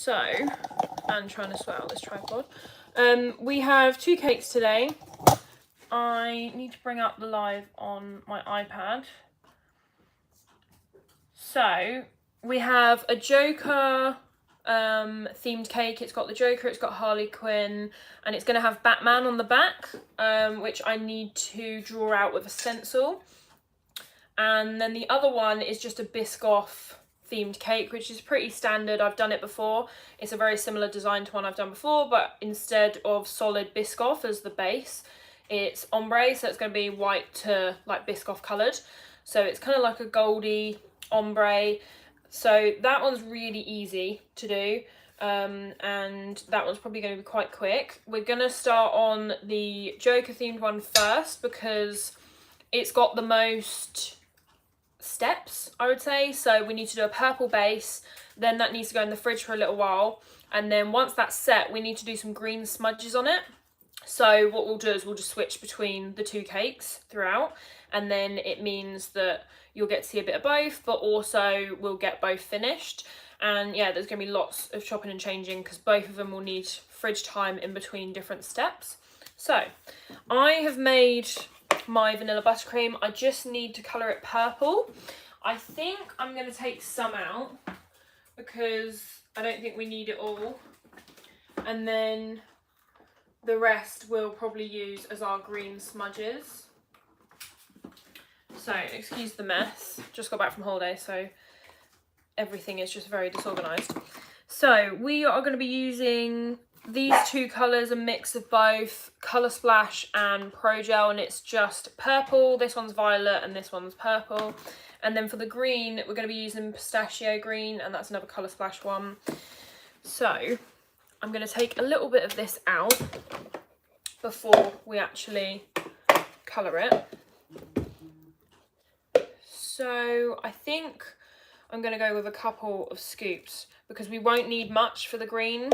So, and trying to sort out this tripod. We have 2 cakes today. I need to bring up the live on my iPad. So, we have a Joker themed cake. It's got the Joker, it's got Harley Quinn, and it's going to have Batman on the back, which I need to draw out with a stencil. And then the other one is just a Biscoff themed cake, which is pretty standard. I've done it before. It's a very similar design to one I've done before, but instead of solid Biscoff as the base, it's ombre, so it's going to be white to like Biscoff coloured. So it's kind of like a goldy ombre. So that one's really easy to do, and that one's probably going to be quite quick. We're going to start on the Joker themed one first because it's got the most steps, I would say. So we need to do a purple base, then that needs to go in the fridge for a little while, and then once that's set we need to do some green smudges on it. So what we'll do is we'll just switch between the 2 cakes throughout, and then it means that you'll get to see a bit of both, but also we'll get both finished. And yeah, there's going to be lots of chopping and changing because both of them will need fridge time in between different steps. So I have made my vanilla buttercream. I just need to colour it purple. I think I'm going to take some out because I don't think we need it all. And then the rest we'll probably use as our green smudges. So, excuse the mess. Just got back from holiday, so everything is just very disorganised. So, we are going to be using these 2 colours, a mix of both Colour Splash and Pro Gel, and it's just purple. This one's violet and this one's purple. And then for the green, we're going to be using Pistachio Green, and that's another Colour Splash one. So, I'm going to take a little bit of this out before we actually colour it. So I think I'm going to go with a couple of scoops because we won't need much for the green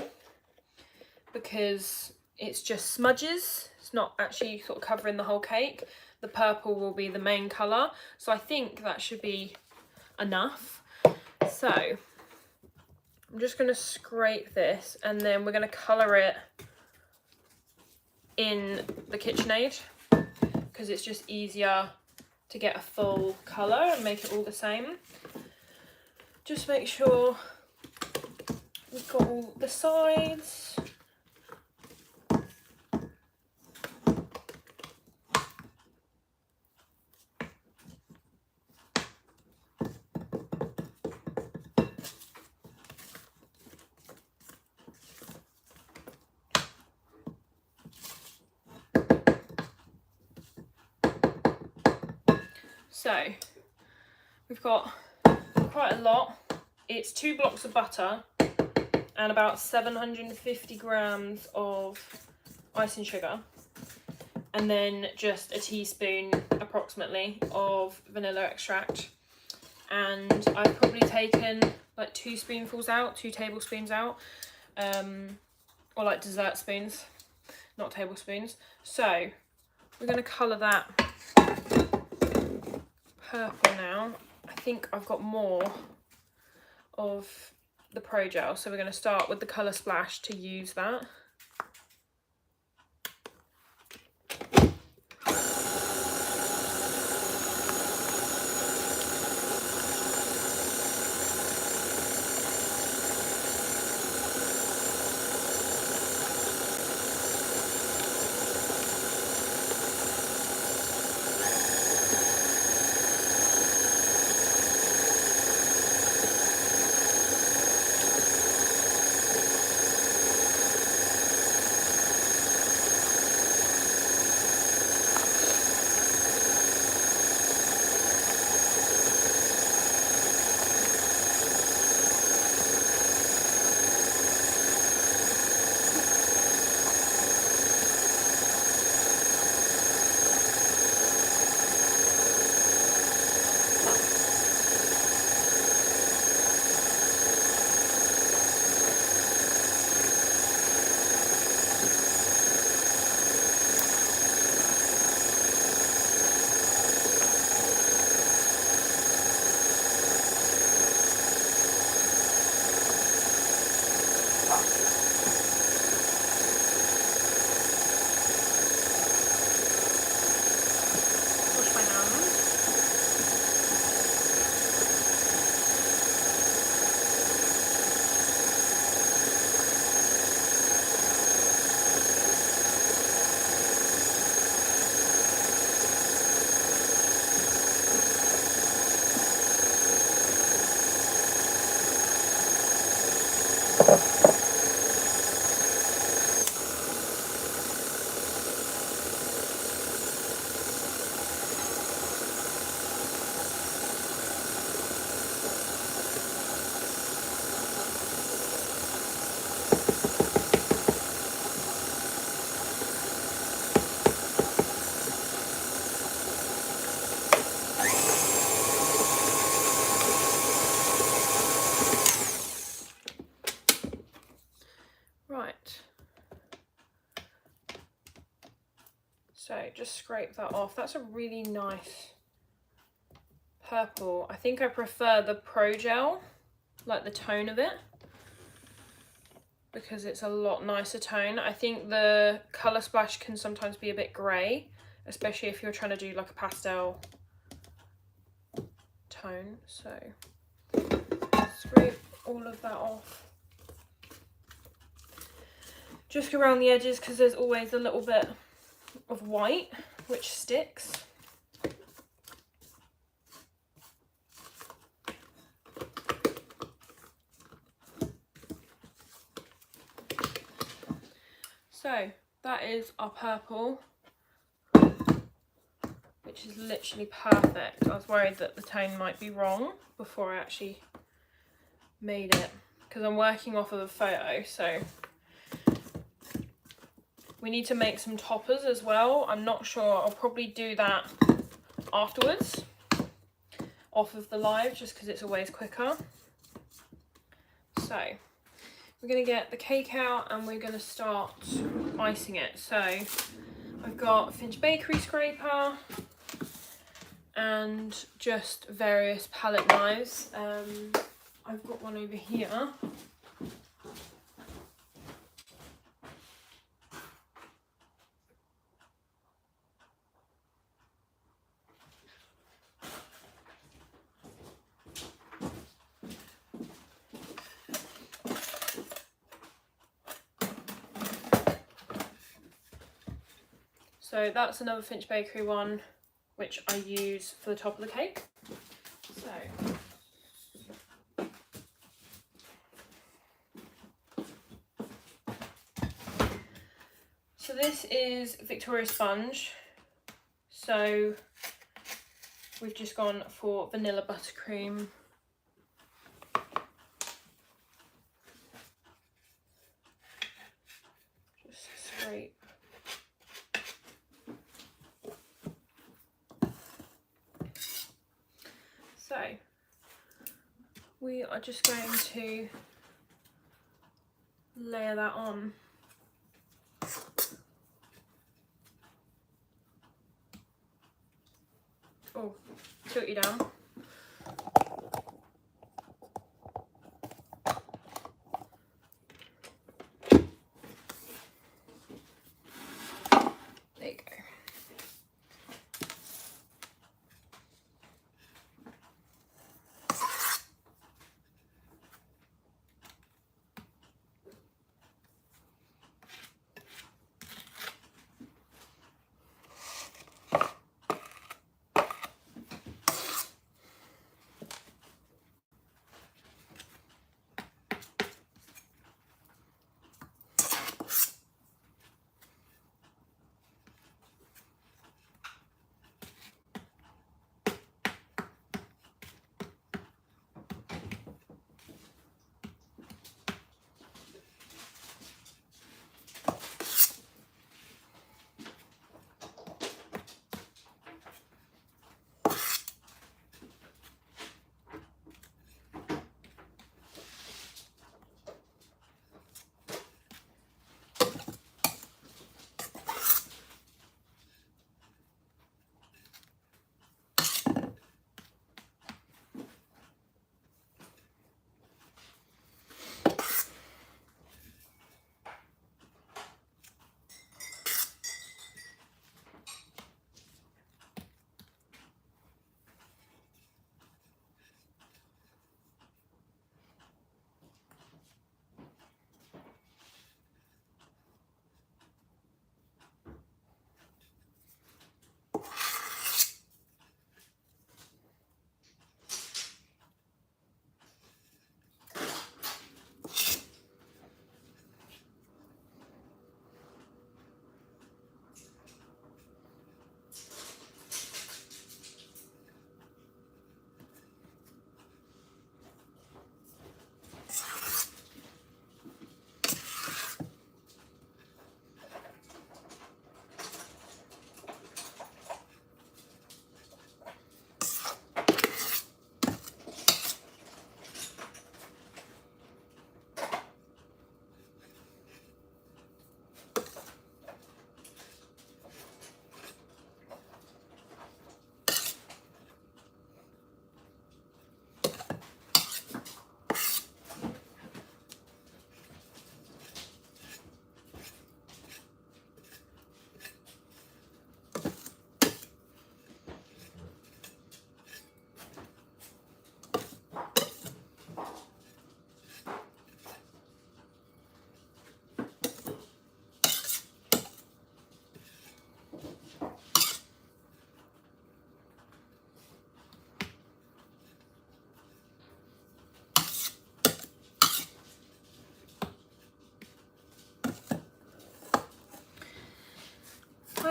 because it's just smudges. It's not actually sort of covering the whole cake. The purple will be the main colour. So I think that should be enough. So I'm just going to scrape this and then we're going to colour it in the KitchenAid because it's just easier to get a full colour and make it all the same. Just make sure we've got all the sides. So we've got quite a lot. It's 2 blocks of butter and about 750 grams of icing sugar, and then just a teaspoon approximately of vanilla extract. And I've probably taken like 2 spoonfuls out, 2 tablespoons out, or like dessert spoons, not tablespoons. So we're going to colour that purple now. I think I've got more of the Pro Gel, so we're going to start with the Colour Splash to use that. So just scrape that off. That's a really nice purple. I think I prefer the Pro Gel, like the tone of it, because it's a lot nicer tone. I think the Colour Splash can sometimes be a bit grey, especially if you're trying to do like a pastel tone. So scrape all of that off. Just around the edges, because there's always a little bit of white which sticks. So that is our purple, which is literally perfect. I was worried that the tone might be wrong before I actually made it, because I'm working off of a photo. So we need to make some toppers as well. I'm not sure, I'll probably do that afterwards off of the live, just because it's always quicker. So we're going to get the cake out and we're going to start icing it. So I've got Finch Bakery scraper and just various palette knives. I've got one over here. So that's another Finch Bakery one, which I use for the top of the cake. So this is Victoria Sponge. So we've just gone for vanilla buttercream. Just scrape. So we are just going to layer that on. Oh, tilt you down. There you go.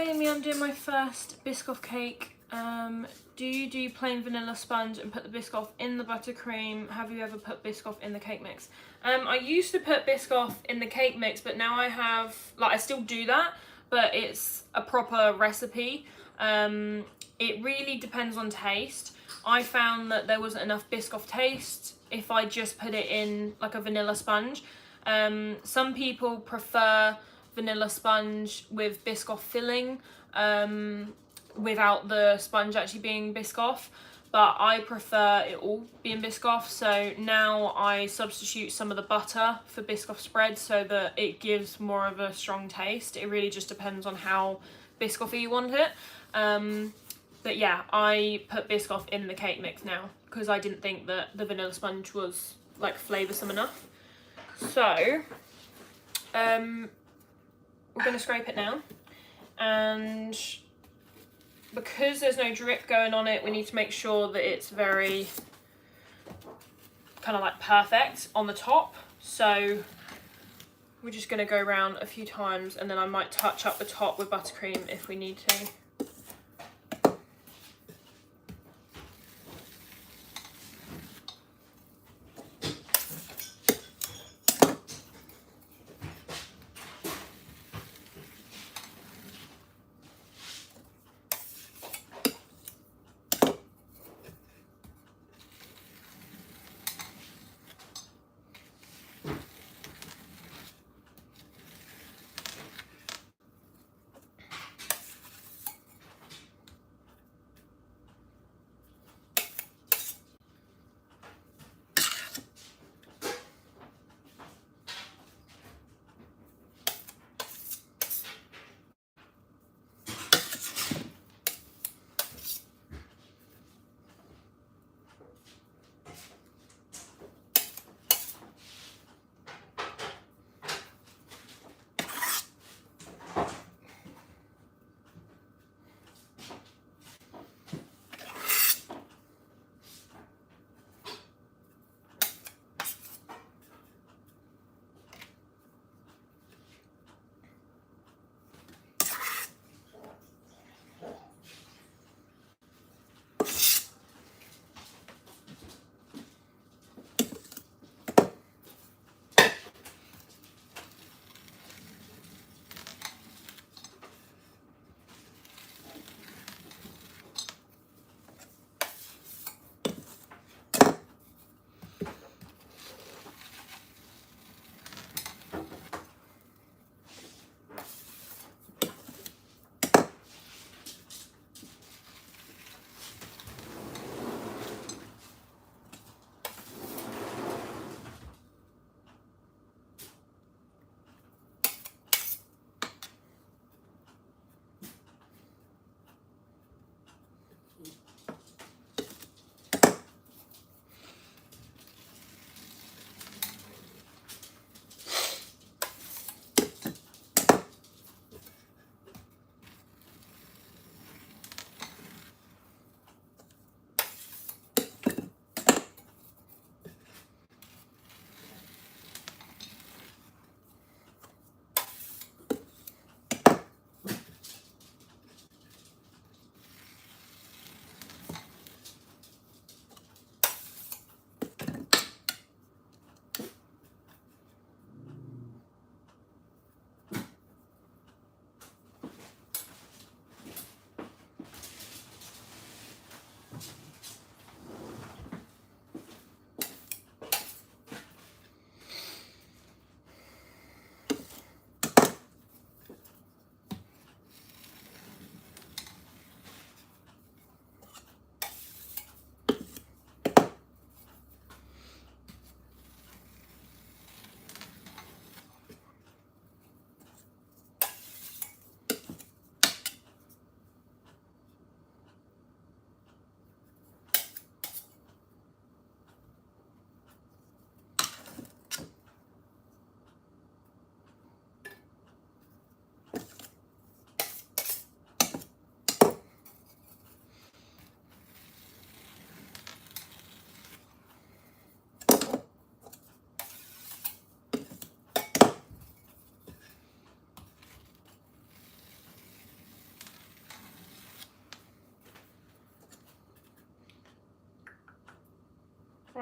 Hi Amy, I'm doing my first Biscoff cake. Do you do plain vanilla sponge and put the Biscoff in the buttercream? Have you ever put Biscoff in the cake mix? I used to put Biscoff in the cake mix, but now I have, like, I still do that, but it's a proper recipe. It really depends on taste. I found that there wasn't enough Biscoff taste if I just put it in like a vanilla sponge. Some people prefer vanilla sponge with Biscoff filling, without the sponge actually being Biscoff, but I prefer it all being Biscoff. So now I substitute some of the butter for Biscoff spread so that it gives more of a strong taste. It really just depends on how Biscoffy you want it. But yeah, I put Biscoff in the cake mix now because I didn't think that the vanilla sponge was like flavoursome enough. So we're going to scrape it now, and because there's no drip going on it, we need to make sure that it's very kind of like perfect on the top. So we're just going to go around a few times, and then I might touch up the top with buttercream if we need to.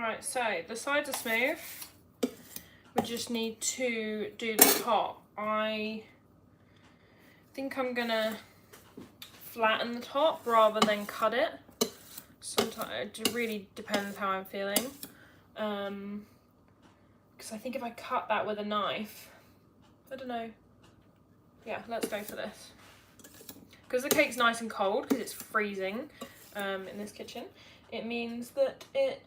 Right, so the sides are smooth. We just need to do the top. I think I'm gonna flatten the top rather than cut it. Sometimes it really depends how I'm feeling. Because I think if I cut that with a knife, I don't know. Yeah, let's go for this. Because the cake's nice and cold, because it's freezing in this kitchen, it means that it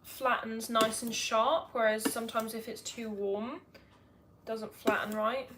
flattens nice and sharp, whereas sometimes if it's too warm, it doesn't flatten right.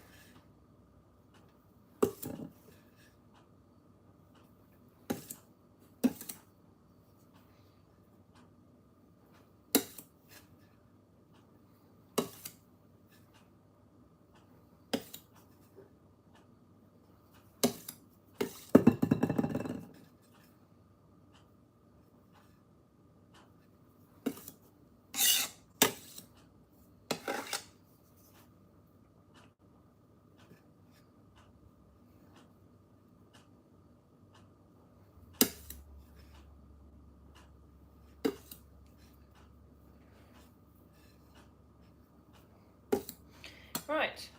Right,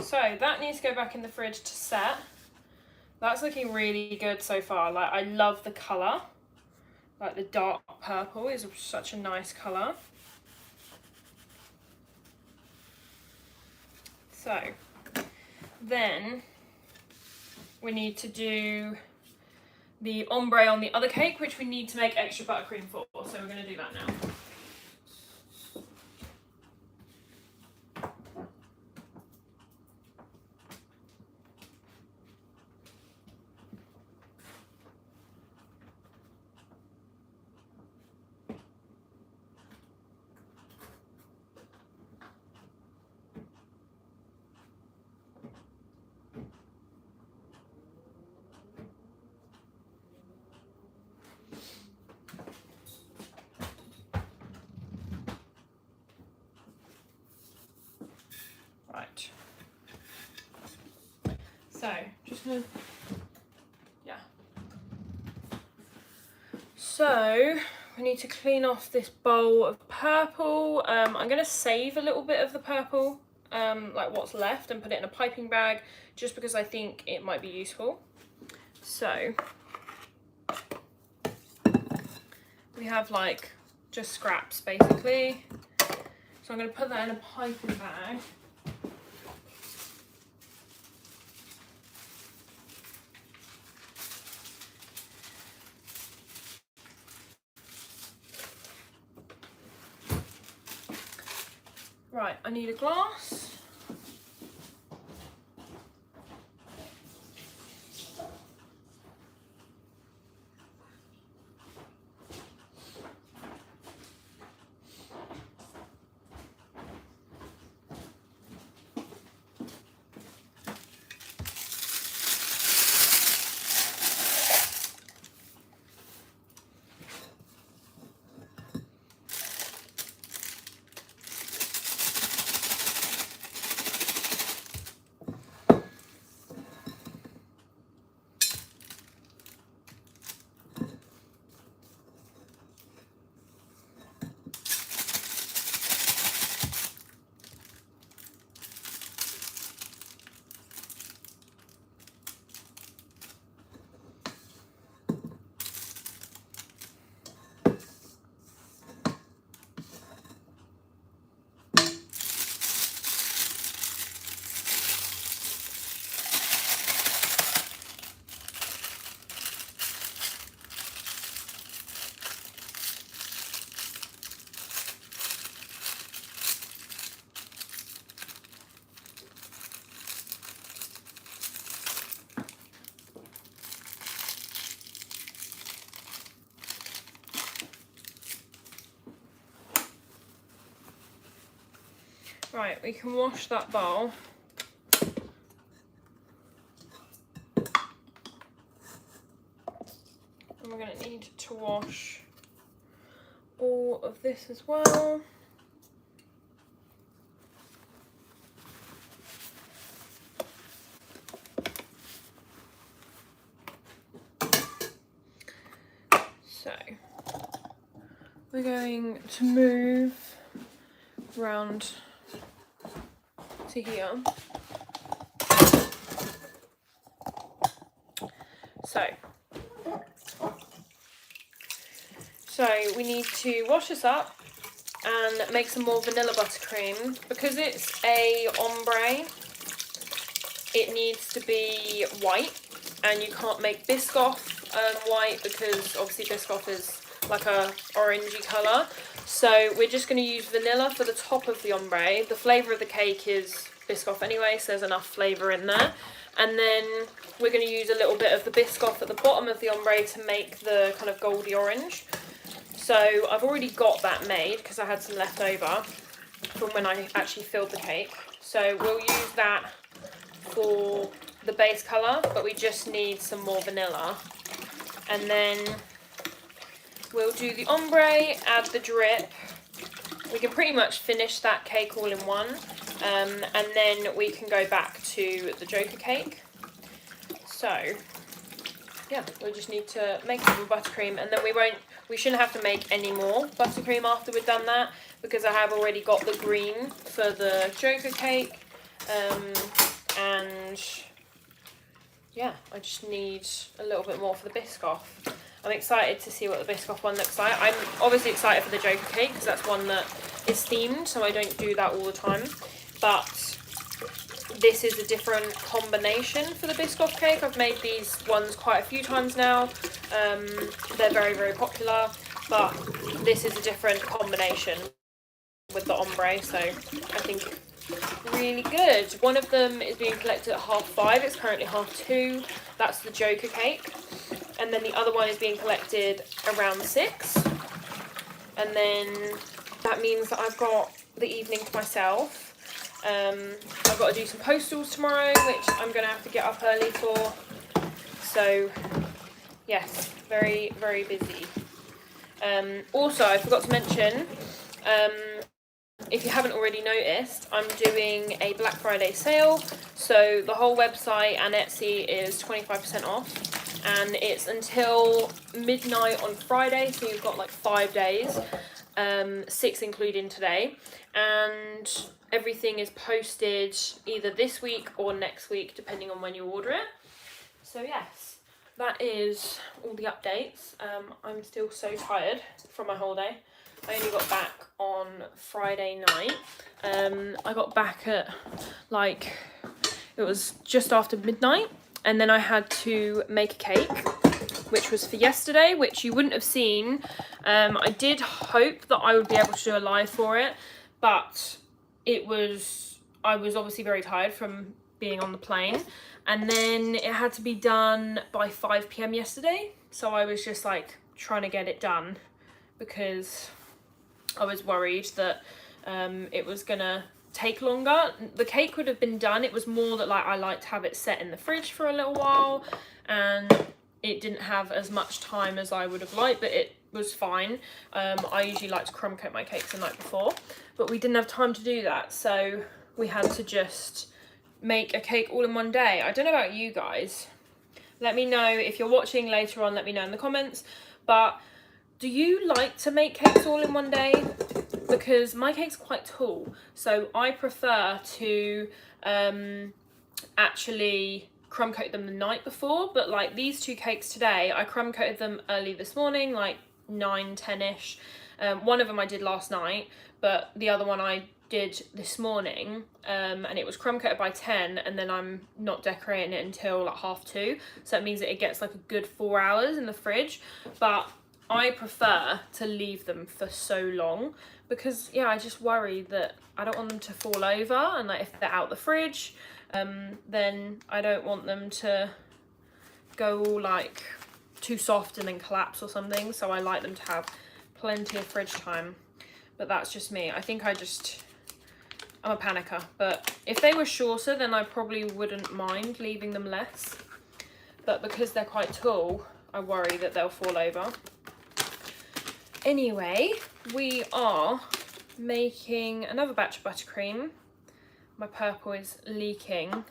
so that needs to go back in the fridge to set. That's looking really good so far. Like, I love the colour. Like, the dark purple is such a nice colour. So, then we need to do the ombre on the other cake, which we need to make extra buttercream for. So we're going to do that now. Right. So, just gonna, yeah. So, we need to clean off this bowl of purple. I'm gonna save a little bit of the purple, like what's left, and put it in a piping bag, just because I think it might be useful. So, we have like just scraps basically. So I'm gonna put that in a piping bag. Right, I need a glass. Right, we can wash that bowl. And we're going to need to wash all of this as well. So, we're going to move round to here. So we need to wash this up and make some more vanilla buttercream. Because it's a ombre, it needs to be white, and you can't make Biscoff white because obviously Biscoff is like a orangey colour. So we're just going to use vanilla for the top of the ombre. The flavour of the cake is Biscoff anyway, so there's enough flavour in there. And then we're going to use a little bit of the Biscoff at the bottom of the ombre to make the kind of goldy orange. So I've already got that made because I had some left over from when I actually filled the cake. So we'll use that for the base colour, but we just need some more vanilla. And then we'll do the ombre, add the drip. We can pretty much finish that cake all in one. And then we can go back to the Joker cake. So yeah, we just need to make some buttercream, and then we shouldn't have to make any more buttercream after we've done that, because I have already got the green for the Joker cake. And yeah, I just need a little bit more for the Biscoff. I'm excited to see what the Biscoff one looks like. I'm obviously excited for the Joker cake because that's one that is themed, so I don't do that all the time. But this is a different combination for the Biscoff cake. I've made these ones quite a few times now. They're very, very popular, but this is a different combination with the ombre, so I think really good. One of them is being collected at 5:30. It's currently 2:30. That's the Joker cake. And then the other one is being collected around 6. And then that means that I've got the evening to myself. I've got to do some postals tomorrow, which I'm going to have to get up early for. So yes, very, very busy. Also, I forgot to mention, if you haven't already noticed, I'm doing a Black Friday sale. So the whole website and Etsy is 25% off, and it's until midnight on Friday, so you've got like 5 days, 6 including today, and everything is posted either this week or next week, depending on when you order it. So yes, that is all the updates. I'm still so tired from my holiday. I only got back on Friday night. I got back at it was just after midnight, and then I had to make a cake, which was for yesterday, which you wouldn't have seen. I did hope that I would be able to do a live for it, but I was obviously very tired from being on the plane, and then it had to be done by 5 PM yesterday, so I was just like trying to get it done because I was worried that it was gonna take longer. The cake would have been done. It was more that I like to have it set in the fridge for a little while, and it didn't have as much time as I would have liked, but it was fine. I usually like to crumb coat my cakes the night before, but we didn't have time to do that, so we had to just make a cake all in one day. I don't know about you guys. Let me know if you're watching later on. Let me know in the comments. But do you like to make cakes all in one day? Because my cake's quite tall, so I prefer to actually crumb coat them the night before. But like these 2 cakes today, I crumb coated them early this morning, like 9, 10ish. One of them I did last night, but the other one I did this morning, and it was crumb coated by 10, and then I'm not decorating it until like 2:30, so that means that it gets like a good 4 hours in the fridge. But I prefer to leave them for so long because yeah, I just worry that I don't want them to fall over, and like if they're out the fridge, then I don't want them to go all like too soft and then collapse or something. So I like them to have plenty of fridge time. But that's just me. I think I'm a panicker. But if they were shorter, then I probably wouldn't mind leaving them less. But because they're quite tall, I worry that they'll fall over. Anyway, we are making another batch of buttercream. My purple is leaking.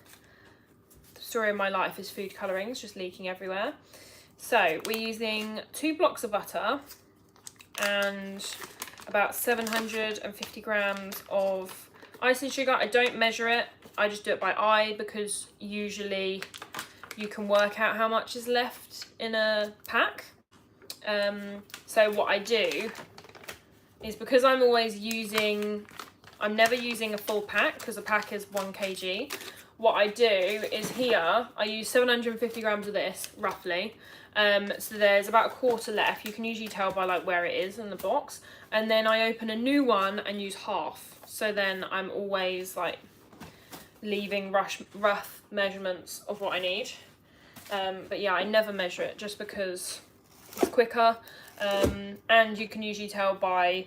The story of my life is food colouring. It's just leaking everywhere. So we're using 2 blocks of butter, and about 750 grams of icing sugar. I don't measure it, I just do it by eye, because usually you can work out how much is left in a pack. So what I do is, because I'm never using a full pack, because a pack is 1 kg. What I do is, here I use 750 grams of this roughly. So there's about a quarter left. You can usually tell by like where it is in the box. And then I open a new one and use half. So then I'm always like leaving rough measurements of what I need. But yeah, I never measure it just because it's quicker. And you can usually tell by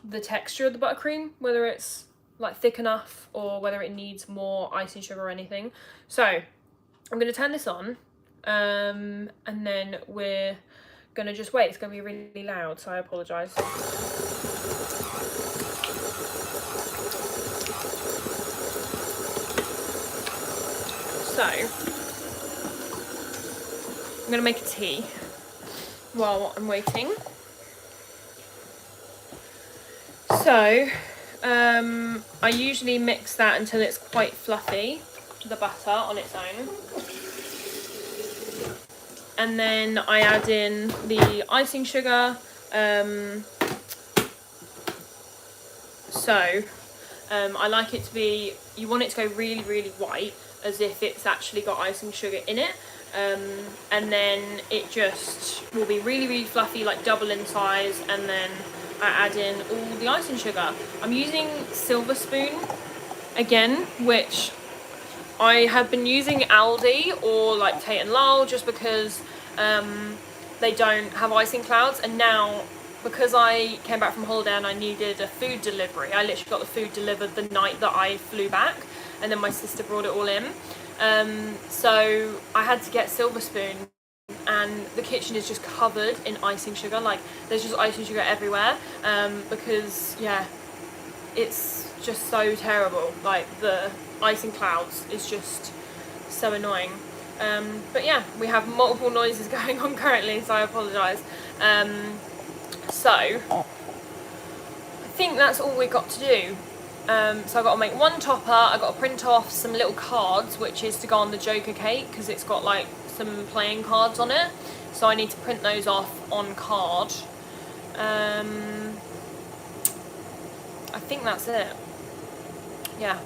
the texture of the buttercream whether it's like thick enough or whether it needs more icing sugar or anything. So I'm going to turn this on, and then we're going to just wait. It's going to be really loud, so I apologise. So I'm going to make a tea while I'm waiting. So I usually mix that until it's quite fluffy, the butter on its own. And then I add in the icing sugar. I like it to be, you want it to go really, really white, as if it's actually got icing sugar in it. And then it just will be really, really fluffy, like double in size, and then I add in all the icing sugar. I'm using silver spoon again, which I have been using Aldi or like Tate and Lyle, just because they don't have icing clouds. And now, because I came back from holiday and I needed a food delivery, I literally got the food delivered the night that I flew back, and then my sister brought it all in. So I had to get silver spoon, and the kitchen is just covered in icing sugar. Like, there's just icing sugar everywhere, because yeah, it's just so terrible. Like, the icing clouds is just so annoying. But yeah, we have multiple noises going on currently, so I apologise. So I think that's all we got to do. So I've got to make one topper. I've got to print off some little cards, which is to go on the Joker cake, because it's got like some playing cards on it. So I need to print those off on card. I think that's it. Yeah.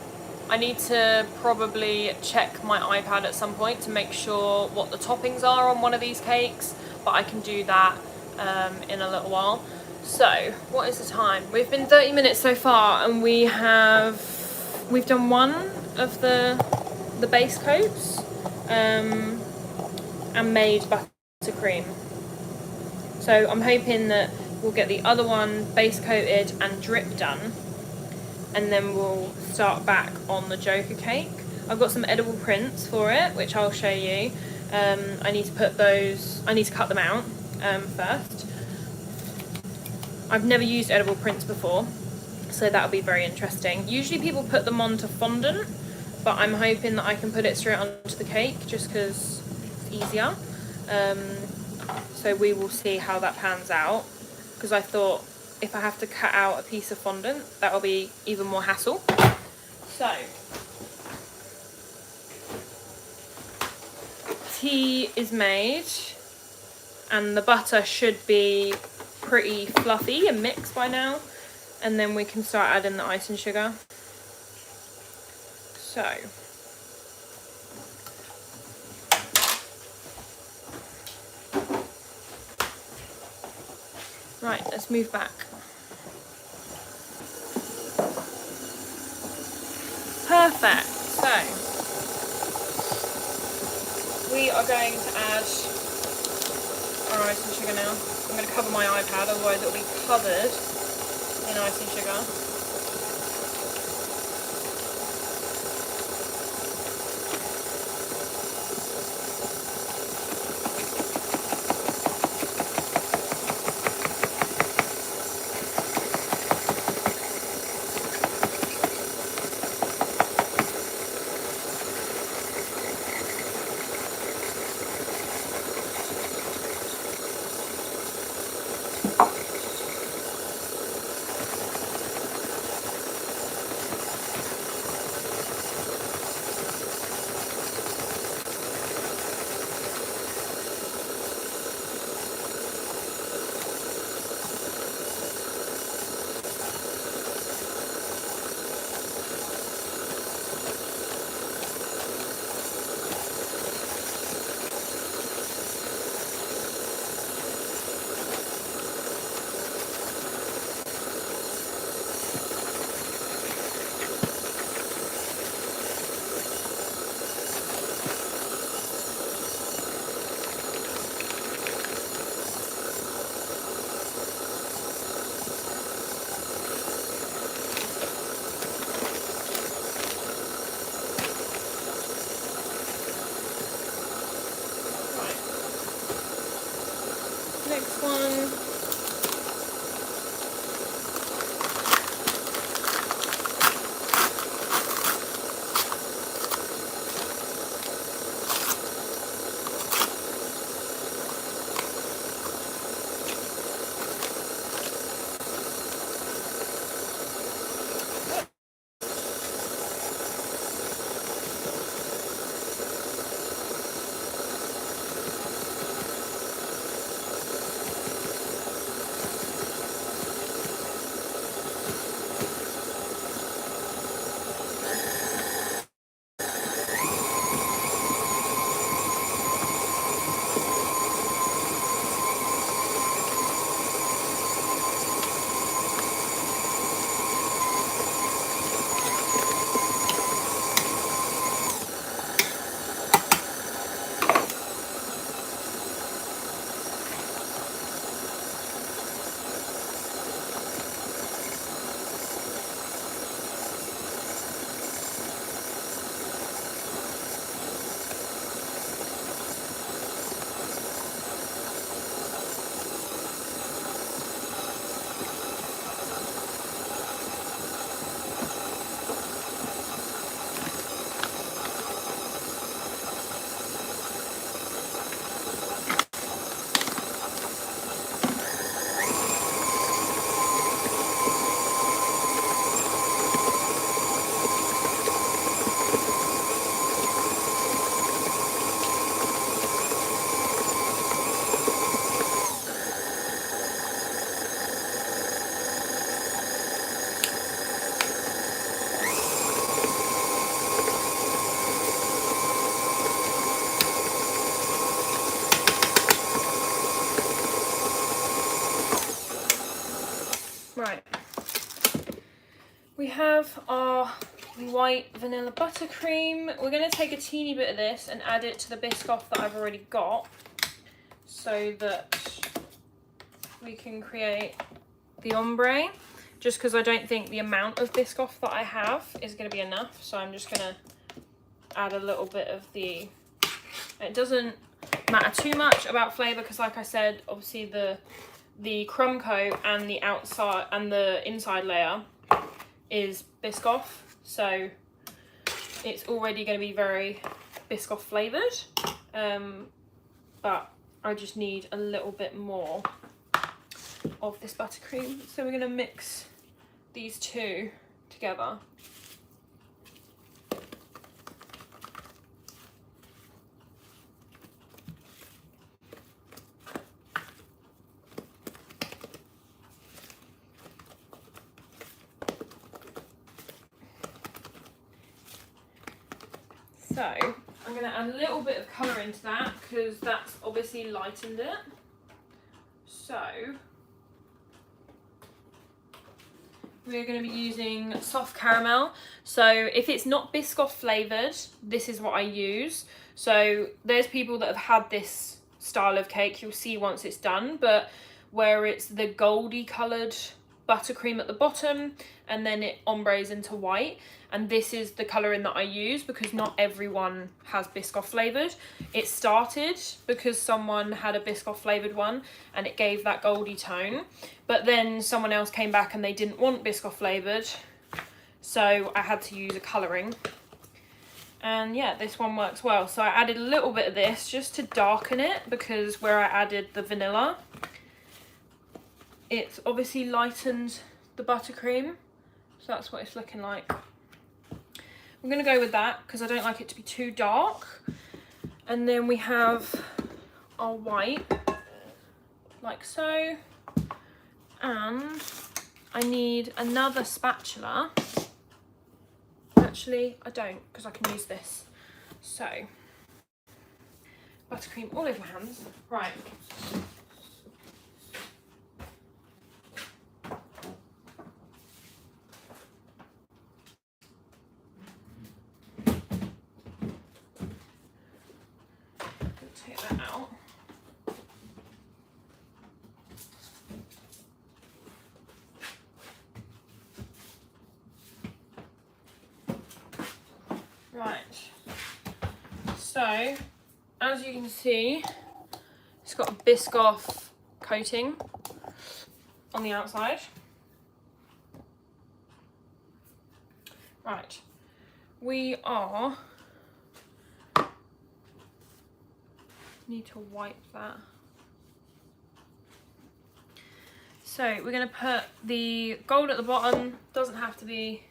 I need to probably check my iPad at some point to make sure what the toppings are on one of these cakes, but I can do that in a little while. So, what is the time? We've been 30 minutes so far, and we've done one of the base coats and made buttercream. So I'm hoping that we'll get the other one base coated and drip done, and then we'll start back on the Joker cake. I've got some edible prints for it, which I'll show you. I need to cut them out first. I've never used edible prints before, so that'll be very interesting. Usually people put them onto fondant, but I'm hoping that I can put it straight onto the cake just because it's easier. So we will see how that pans out, because I thought if I have to cut out a piece of fondant, that'll be even more hassle. So, tea is made, and the butter should be pretty fluffy and mixed by now, and then we can start adding the icing sugar. So right, let's move back. Perfect. So we are going to add our icing sugar now. I'm going to cover my iPad, otherwise it'll be covered in icing sugar. white vanilla buttercream. We're going to take a teeny bit of this and add it to the Biscoff that I've already got, so that we can create the ombre, just because I don't think the amount of Biscoff that I have is going to be enough. So I'm just going to add a little bit of the, it doesn't matter too much about flavour, because like I said, obviously the crumb coat and the outside and the inside layer is Biscoff, so it's already going to be very Biscoff flavoured, but I just need a little bit more of this buttercream. So we're going to mix these two together. So I'm going to add a little bit of colour into that, because that's obviously lightened it. So we're going to be using soft caramel. So if it's not Biscoff flavoured, this is what I use. So there's people that have had this style of cake, you'll see once it's done, but where it's the goldy coloured buttercream at the bottom and then it ombres into white, and this is the colouring that I use because not everyone has Biscoff flavoured. It started because someone had a Biscoff flavoured one and it gave that goldy tone, but then someone else came back and they didn't want Biscoff flavoured, so I had to use a colouring. And yeah, this one works well. So I added a little bit of this just to darken it, because where I added the vanilla, it's obviously lightened the buttercream, so that's what it's looking like. I'm going to go with that because I don't like it to be too dark. And then we have our white, like so. And I need another spatula. Actually, I don't, because I can use this. So, buttercream all over my hands. Right. Take that out. Right, so as you can see, it's got a Biscoff coating on the outside. Right, we need to wipe that. So we're going to put the gold at the bottom, doesn't have to be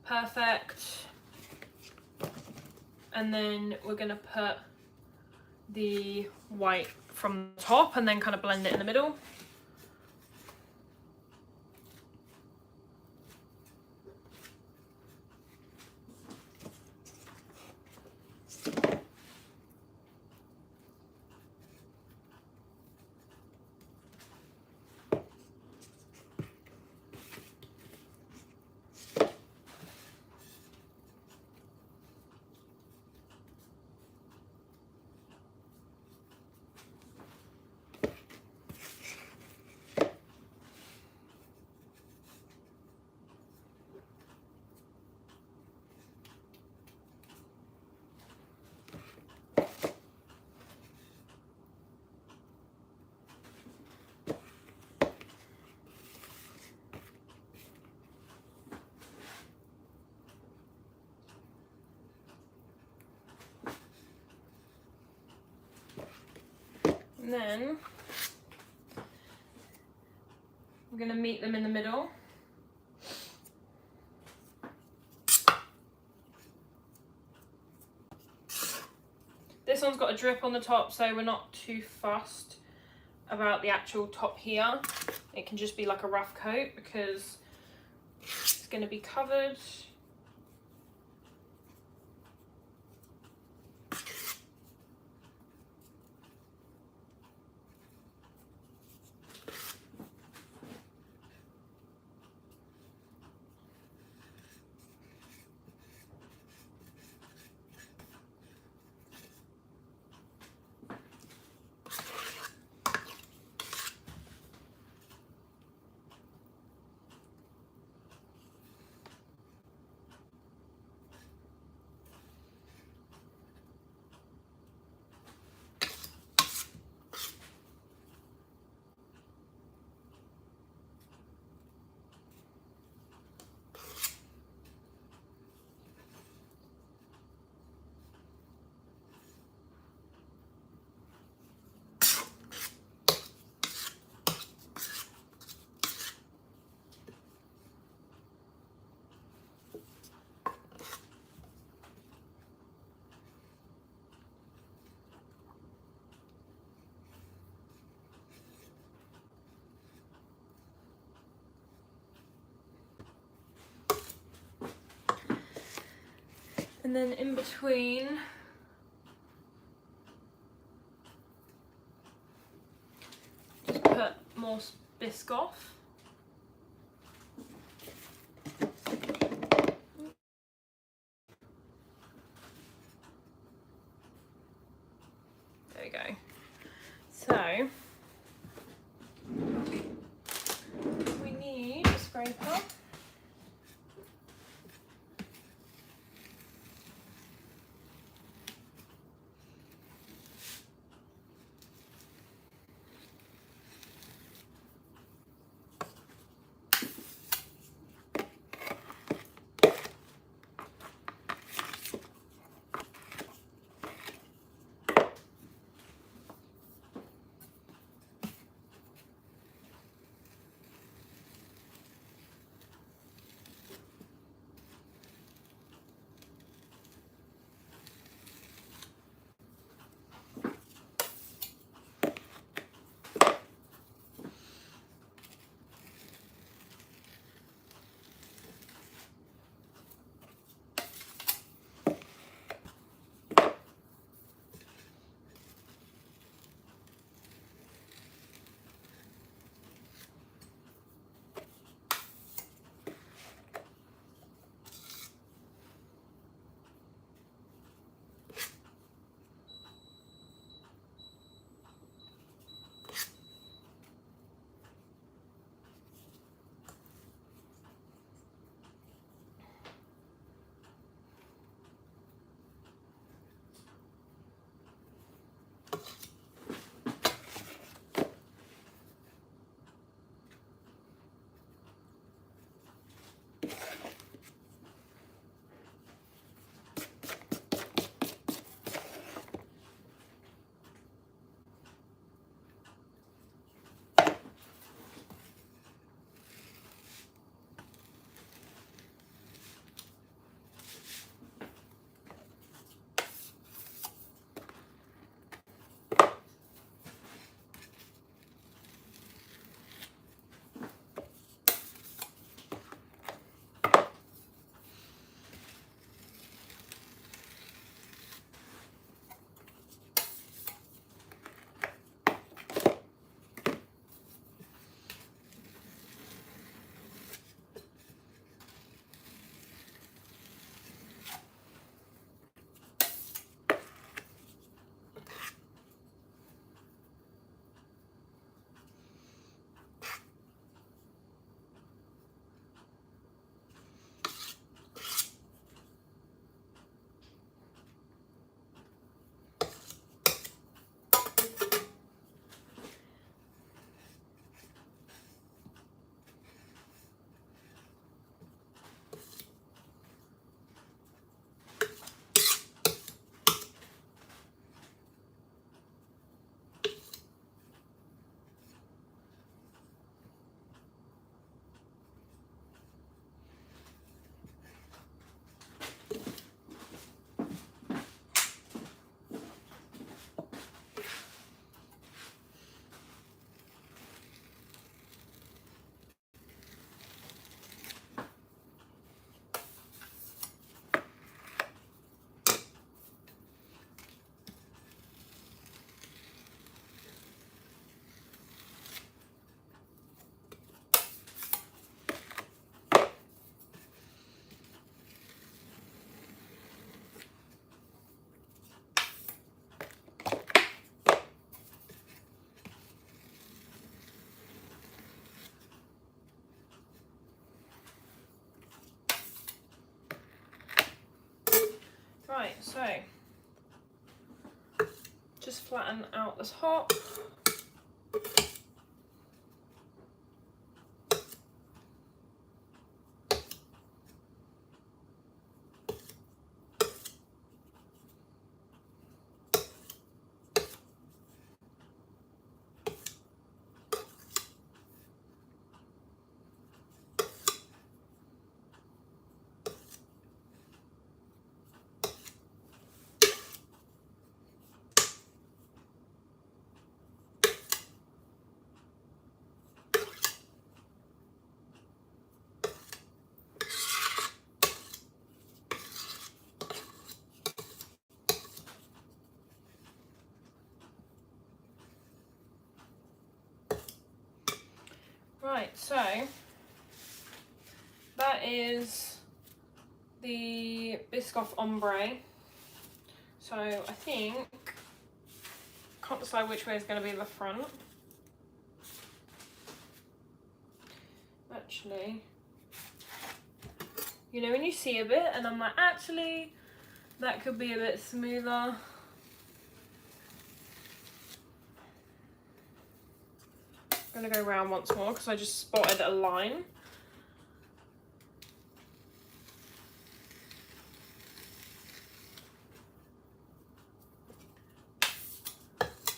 perfect. And then we're going to put the white from the top and then kind of blend it in the middle. And then we're going to meet them in the middle. This one's got a drip on the top, so we're not too fussed about the actual top here. It can just be like a rough coat because it's going to be covered. And then in between, just put more Biscoff. There we go. So we need a scraper. Right, so just flatten out this top. Right, so that is the Biscoff Ombre. So I think, can't decide which way is going to be the front. Actually, you know when you see a bit and I'm like, actually, that could be a bit smoother. I'm going to go round once more because I just spotted a line.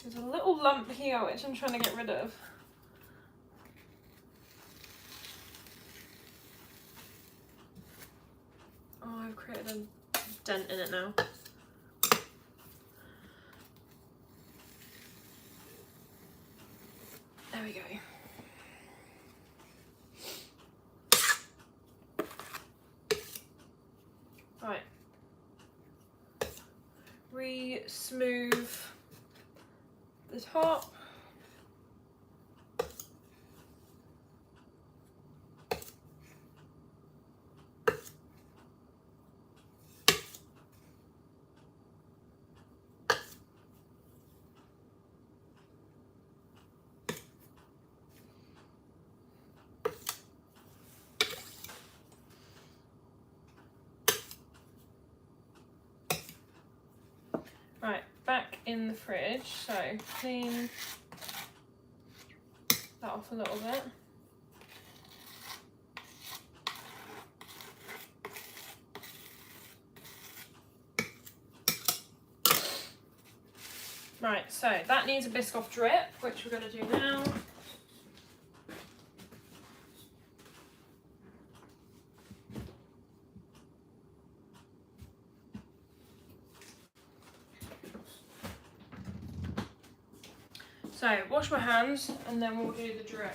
There's a little lump here which I'm trying to get rid of. Oh, I've created a dent in it now. There we go. Right. Re-smooth the top. Right, back in the fridge, so clean that off a little bit. Right, so that needs a Biscoff drip, which we're going to do now. So, wash my hands and then we'll do the drip.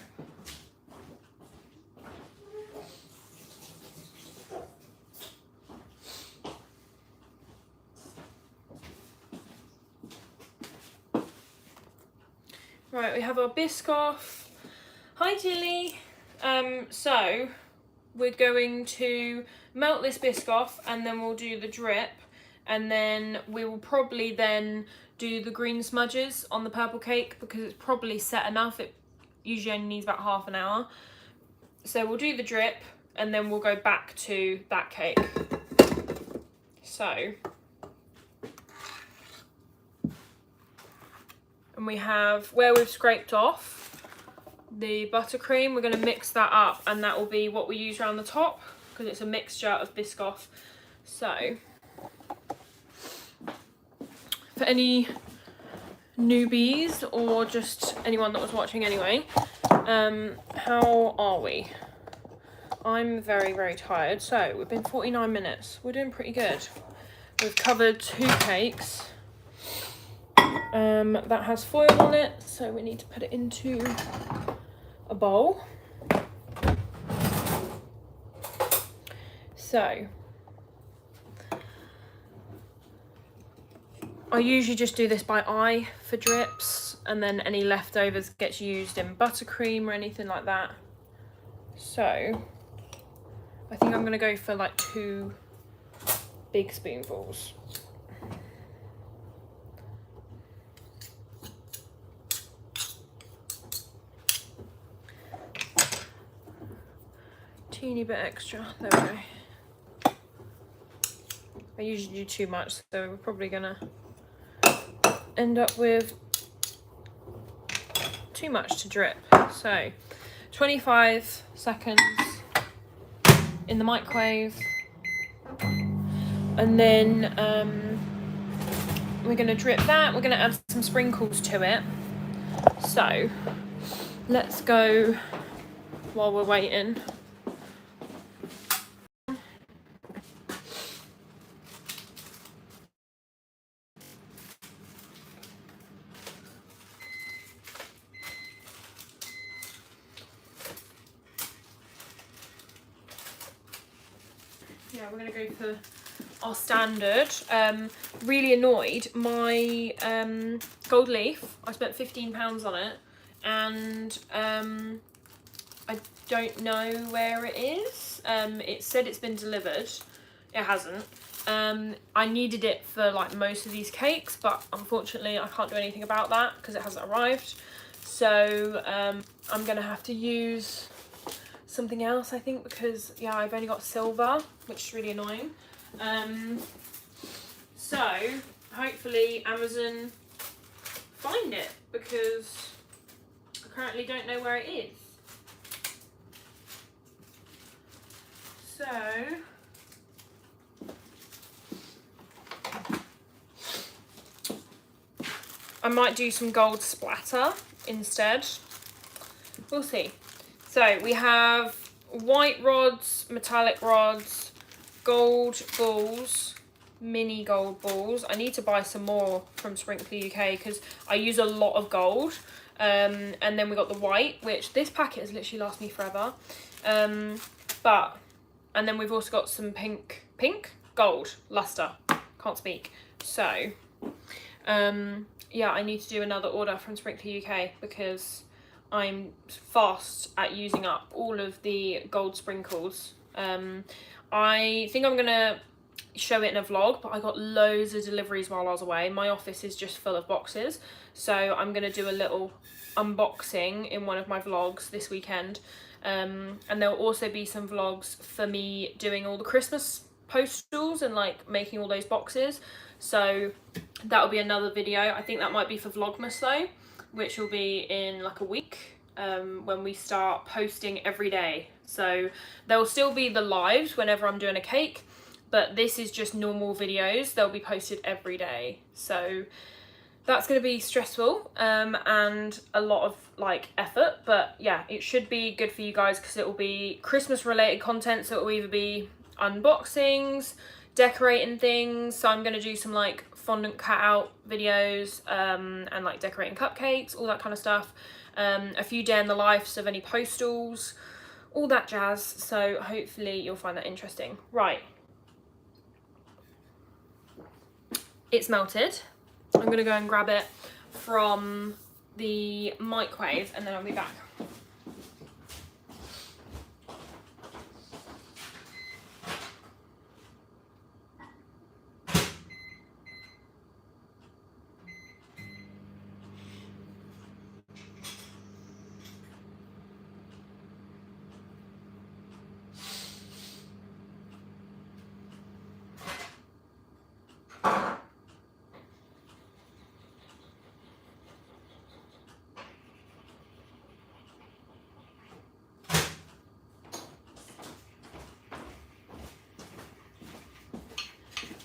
Right, we have our Biscoff. Hi Tilly. So we're going to melt this Biscoff and then we'll do the drip, and then we will probably then do the green smudges on the purple cake because it's probably set enough. It usually only needs about half an hour. So we'll do the drip and then we'll go back to that cake. So, and we have, where we've scraped off the buttercream, we're going to mix that up and that will be what we use around the top because it's a mixture of Biscoff. So, for any newbies or just anyone that was watching anyway, how are we? I'm very, very tired. So we've been 49 minutes. We're doing pretty good. We've covered 2 cakes. That has foil on it, so we need to put it into a bowl. So I usually just do this by eye for drips, and then any leftovers gets used in buttercream or anything like that. So I think I'm gonna go for like 2 big spoonfuls. Teeny bit extra, there we go. I usually do too much, so we're probably gonna end up with too much to drip. So 25 seconds in the microwave, and then we're gonna drip that. We're gonna add some sprinkles to it. So let's go while we're waiting. Yeah, we're going to go for our standard. Really annoyed. My gold leaf, I spent £15 on it, and I don't know where it is. It said it's been delivered. It hasn't. I needed it for like most of these cakes, but unfortunately I can't do anything about that because it hasn't arrived. So I'm gonna have to use something else, I think, because yeah, I've only got silver, which is really annoying. So hopefully Amazon find it, because I currently don't know where it is. So I might do some gold splatter instead. We'll see. So we have white rods, metallic rods, gold balls, mini gold balls. I need to buy some more from Sprinkler UK because I use a lot of gold. And then we got the white, which this packet has literally lasted me forever. And then we've also got some pink gold luster. Can't speak. So yeah, I need to do another order from Sprinkler UK because I'm fast at using up all of the gold sprinkles. I think I'm gonna show it in a vlog, but I got loads of deliveries while I was away. My office is just full of boxes, so I'm gonna do a little unboxing in one of my vlogs this weekend. And there'll also be some vlogs for me doing all the Christmas postals and like making all those boxes. So that'll be another video. I think that might be for Vlogmas though, which will be in like a week, when we start posting every day. So there will still be the lives whenever I'm doing a cake, but this is just normal videos. They'll be posted every day. So that's going to be stressful and a lot of like effort, but yeah, it should be good for you guys because it will be Christmas related content. So it will either be unboxings, decorating things. So I'm going to do some like fondant cutout videos and like decorating cupcakes, all that kind of stuff. A few day in the lives of any postals, all that jazz. So hopefully you'll find that interesting. Right, it's melted. I'm gonna go and grab it from the microwave and then I'll be back.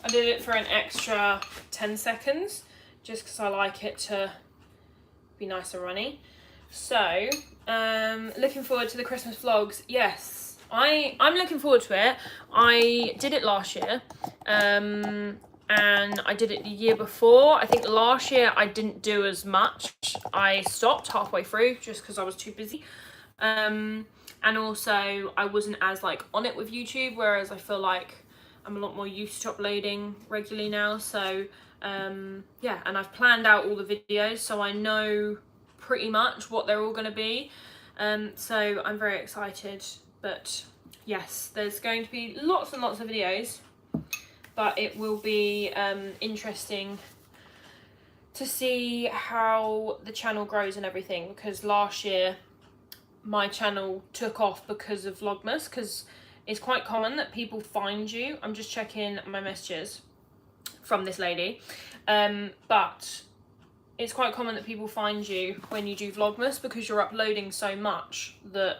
I did it for an extra 10 seconds just because I like it to be nice and runny. So looking forward to the Christmas vlogs. Yes, I'm looking forward to it. I did it last year and I did it the year before. I think last year I didn't do as much. I stopped halfway through just because I was too busy. And also I wasn't as like on it with YouTube, whereas I feel like I'm a lot more used to uploading regularly now. So yeah, and I've planned out all the videos so I know pretty much what they're all going to be. So I'm very excited. But yes, there's going to be lots and lots of videos, but it will be interesting to see how the channel grows and everything, because last year my channel took off because of Vlogmas, because it's quite common that people find you. I'm just checking my messages from this lady, but it's quite common that people find you when you do Vlogmas because you're uploading so much that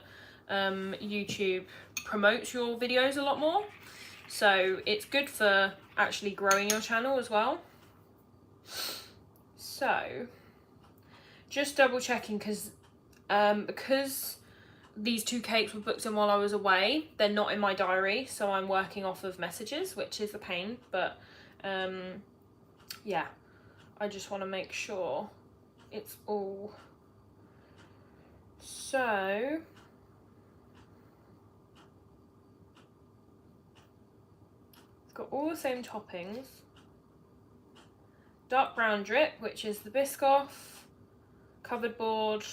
YouTube promotes your videos a lot more. So it's good for actually growing your channel as well. So just double checking because these two cakes were booked in while I was away, they're not in my diary, so I'm working off of messages, which is a pain, but yeah, I just want to make sure it's all. So it's got all the same toppings. Dark brown drip, which is the Biscoff, covered board,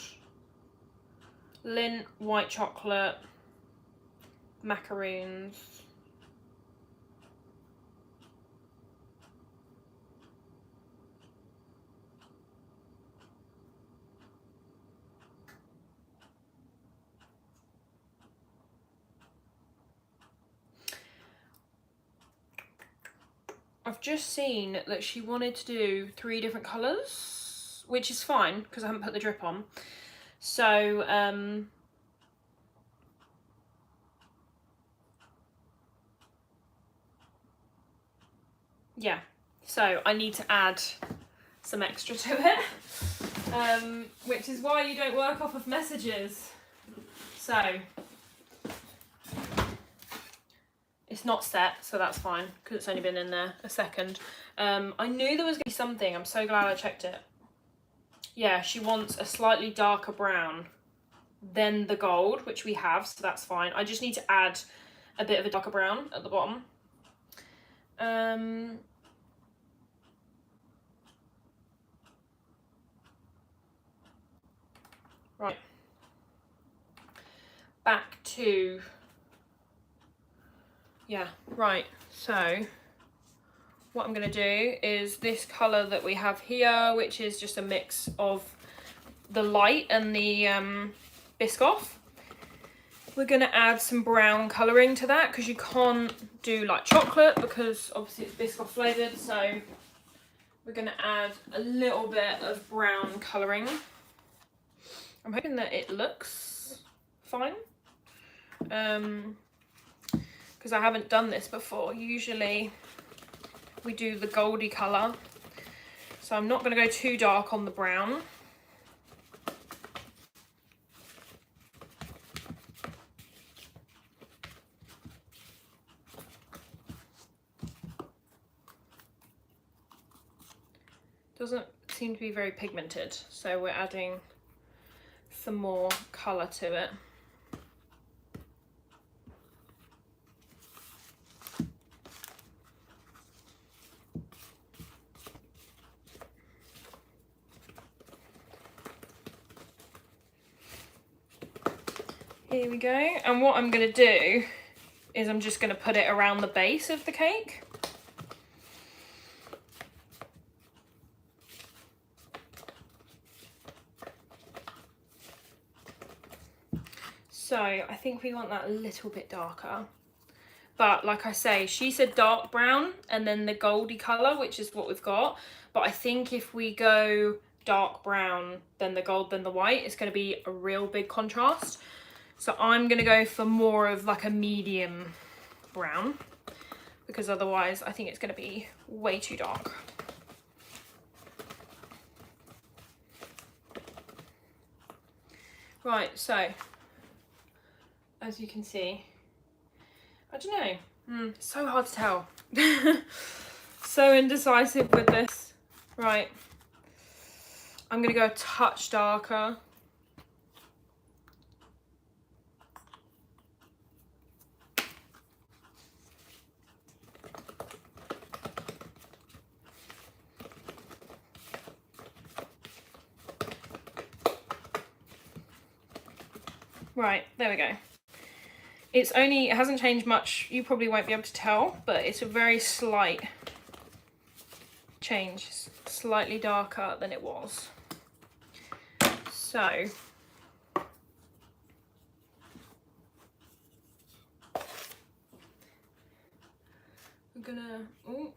Lindt, white chocolate, macaroons. I've just seen that she wanted to do 3 different colours, which is fine because I haven't put the drip on. So, yeah, so I need to add some extra to it, which is why you don't work off of messages. So, it's not set, so that's fine, because it's only been in there a second. I knew there was going to be something. I'm so glad I checked it. Yeah, she wants a slightly darker brown than the gold, which we have, so that's fine. I just need to add a bit of a darker brown at the bottom. Right. Back to... Yeah, right, so what I'm going to do is this colour that we have here, which is just a mix of the light and the Biscoff. We're going to add some brown colouring to that because you can't do like chocolate because obviously it's Biscoff flavoured, so we're going to add a little bit of brown colouring. I'm hoping that it looks fine. Because I haven't done this before. Usually we do the goldy colour. So I'm not going to go too dark on the brown. Doesn't seem to be very pigmented, so we're adding some more colour to it. Here we go, and what I'm going to do is I'm just going to put it around the base of the cake. So I think we want that a little bit darker. But like I say, she said dark brown and then the goldy colour, which is what we've got. But I think if we go dark brown, then the gold, then the white, it's going to be a real big contrast. So I'm going to go for more of like a medium brown, because otherwise I think it's going to be way too dark. Right, so as you can see, I don't know, it's so hard to tell. So indecisive with this. Right, I'm going to go a touch darker. Right, there we go. It hasn't changed much. You probably won't be able to tell, but it's a very slight change. It's slightly darker than it was. So, I'm gonna, ooh.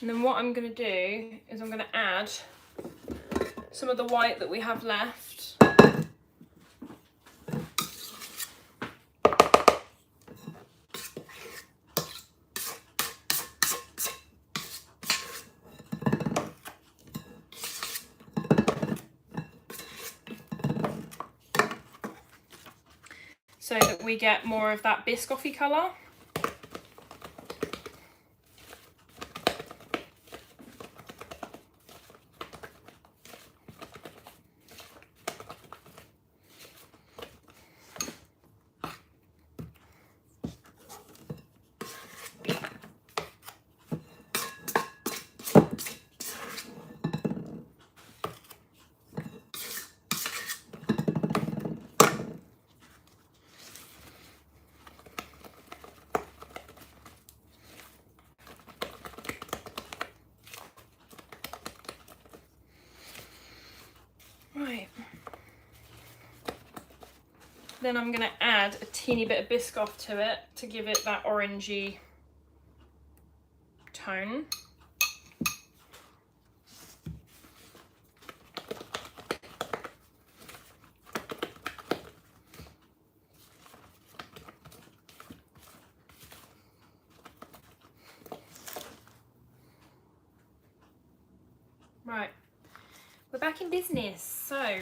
And then what I'm going to do is I'm going to add some of the white that we have left. So that we get more of that Biscoff-y colour. Right. Then I'm going to add a teeny bit of Biscoff to it to give it that orangey tone. Right, we're back in business, so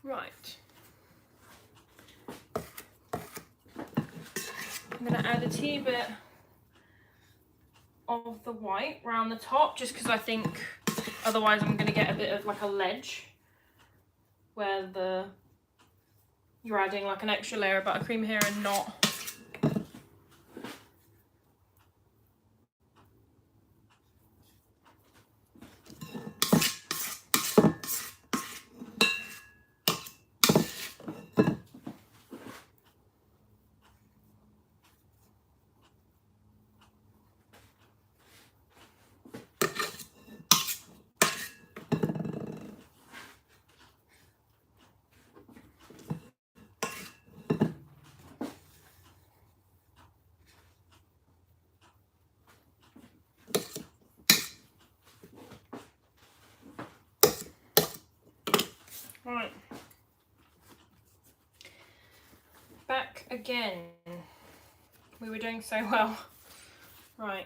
right. I'm going to add a teeny bit of the white around the top, just because I think otherwise I'm going to get a bit of like a ledge where you're adding like an extra layer of buttercream here and not. Right, back again. We were doing so well. Right.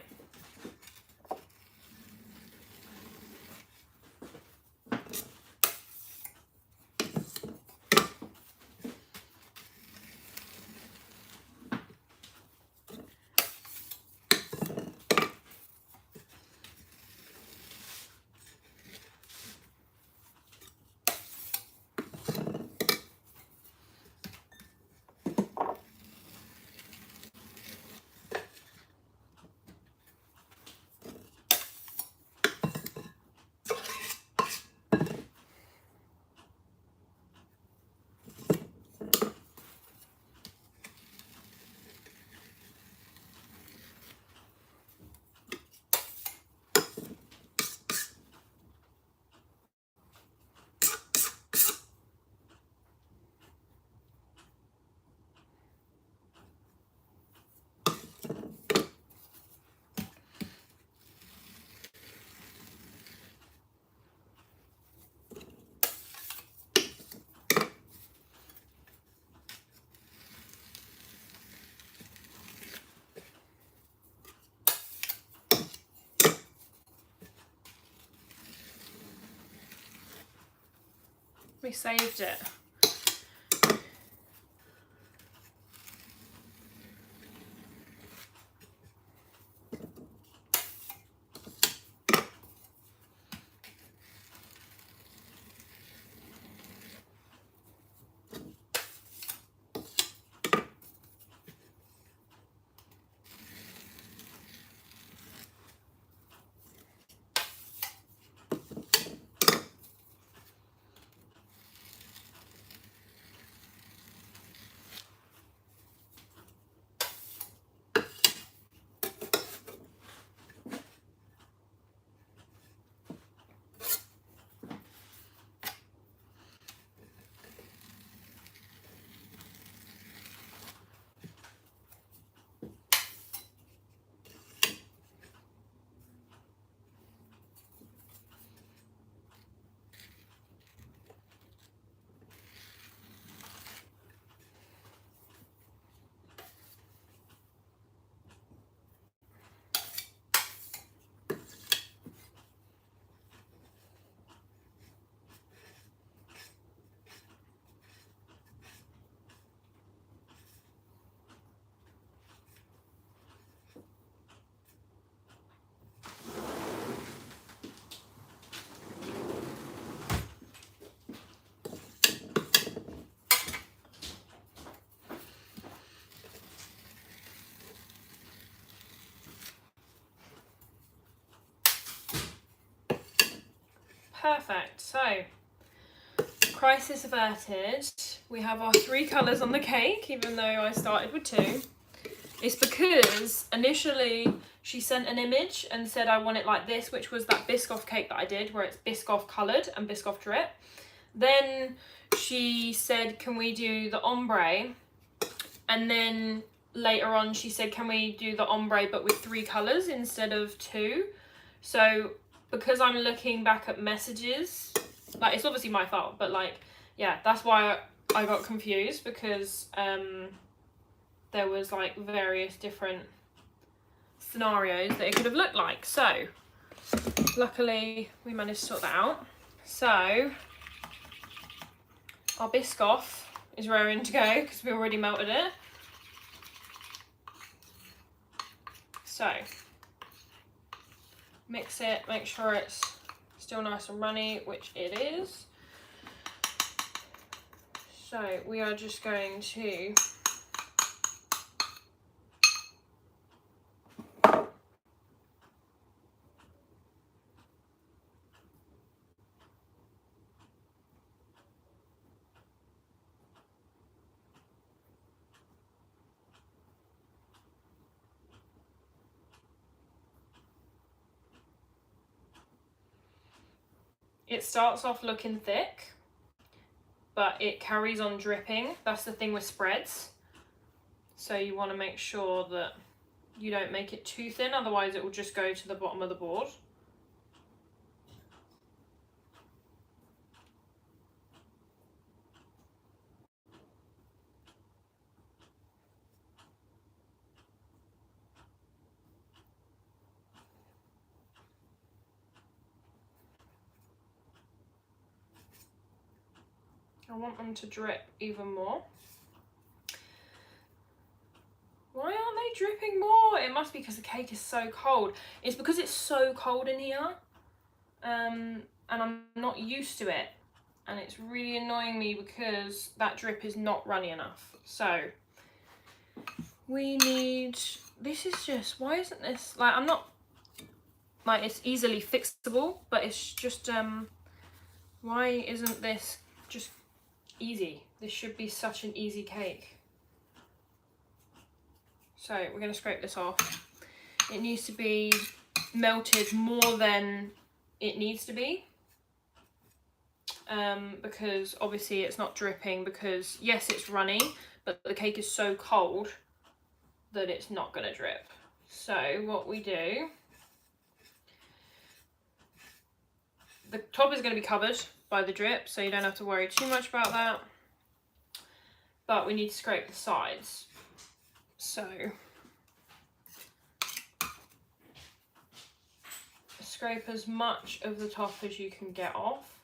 We saved it. Perfect. So, crisis averted. We have our 3 colours on the cake, even though I started with 2. It's because initially she sent an image and said I want it like this, which was that Biscoff cake that I did, where it's Biscoff coloured and Biscoff drip. Then she said, can we do the ombre? And then later on she said, can we do the ombre but with 3 colours instead of 2? So because I'm looking back at messages, like, it's obviously my fault, but like, yeah, that's why I got confused, because there was like various different scenarios that it could have looked like. So luckily we managed to sort that out. So our Biscoff is raring to go because we already melted it. So mix it, make sure it's still nice and runny, which it is. So we are just going to it starts off looking thick, but it carries on dripping. That's the thing with spreads. So you want to make sure that you don't make it too thin, otherwise it will just go to the bottom of the board. I want them to drip even more. Why aren't they dripping more? It must be because the cake is so cold. It's because it's so cold in here, and I'm not used to it, and it's really annoying me because that drip is not runny enough. So we need, this is just, why isn't this, like, I'm not, like, it's easily fixable, but it's just, why isn't this just easy? This should be such an easy cake. So we're going to scrape this off. It needs to be melted more than it needs to be, because obviously it's not dripping, because yes, it's runny, but the cake is so cold that it's not going to drip. So what we do, the top is going to be covered by the drip, so you don't have to worry too much about that, but we need to scrape the sides. So scrape as much of the top as you can get off.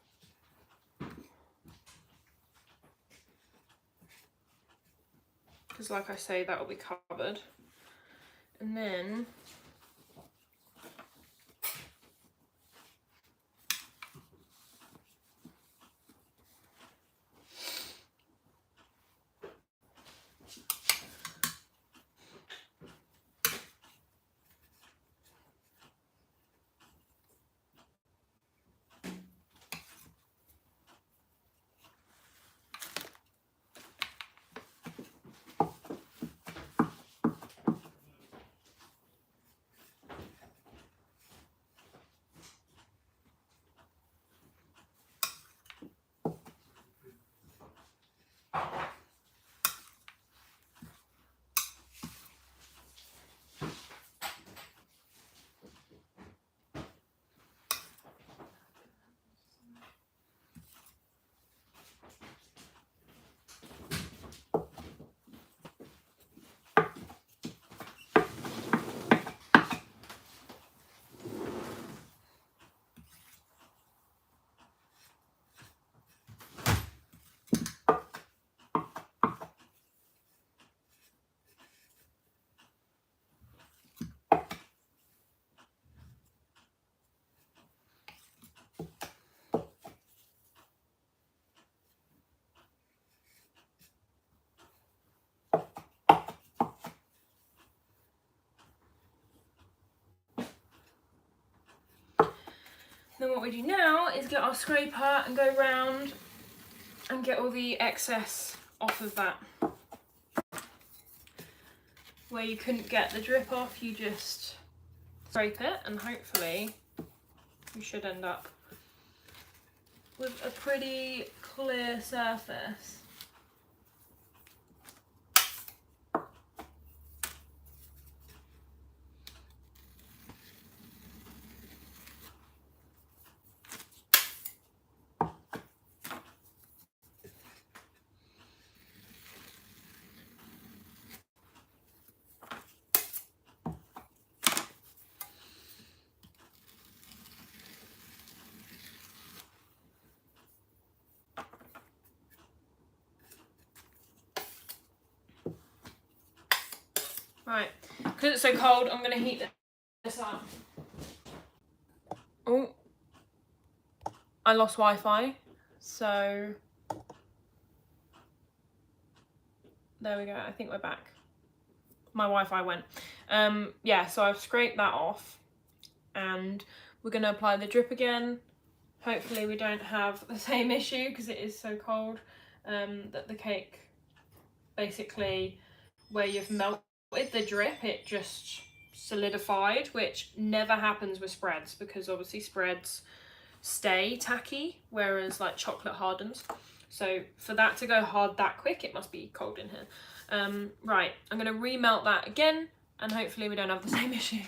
Because like I say, that will be covered. And then Then what we do now is get our scraper and go round and get all the excess off of that. Where you couldn't get the drip off, you just scrape it, and hopefully you should end up with a pretty clear surface. Right, because it's so cold, I'm going to heat this up. Oh, I lost Wi-Fi, so there we go. I think we're back. My Wi-Fi went. Yeah, so I've scraped that off, and we're going to apply the drip again. Hopefully we don't have the same issue, because it is so cold, that the cake, basically, where you've melted the drip, it just solidified, which never happens with spreads, because obviously spreads stay tacky, whereas like chocolate hardens. So for that to go hard that quick, it must be cold in here. Right, I'm going to remelt that again, and hopefully we don't have the same issue.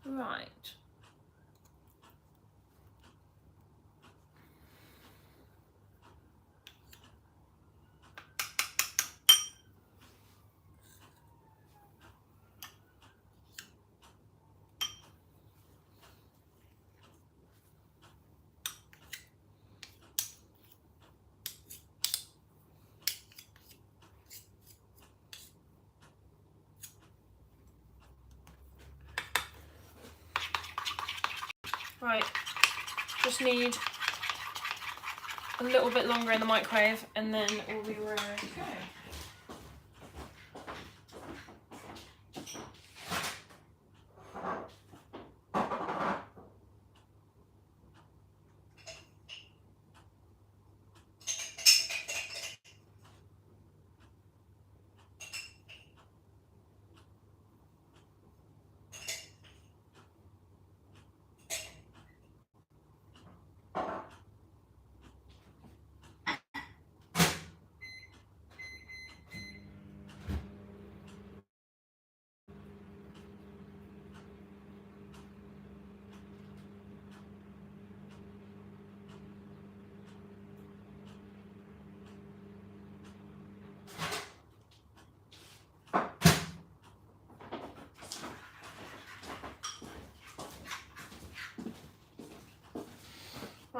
Right. Right, just need a little bit longer in the microwave, and then we'll be ready to go.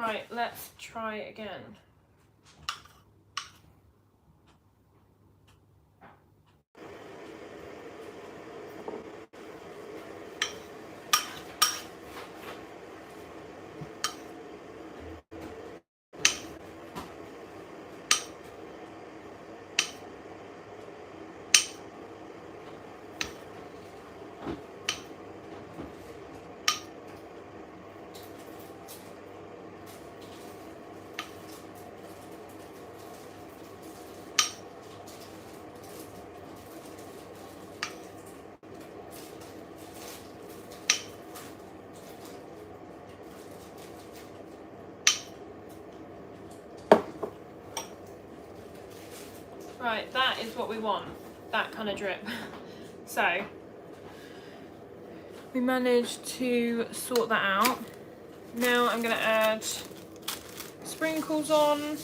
Right, let's try it again. Right, that is what we want, that kind of drip. So, we managed to sort that out. Now I'm going to add sprinkles on.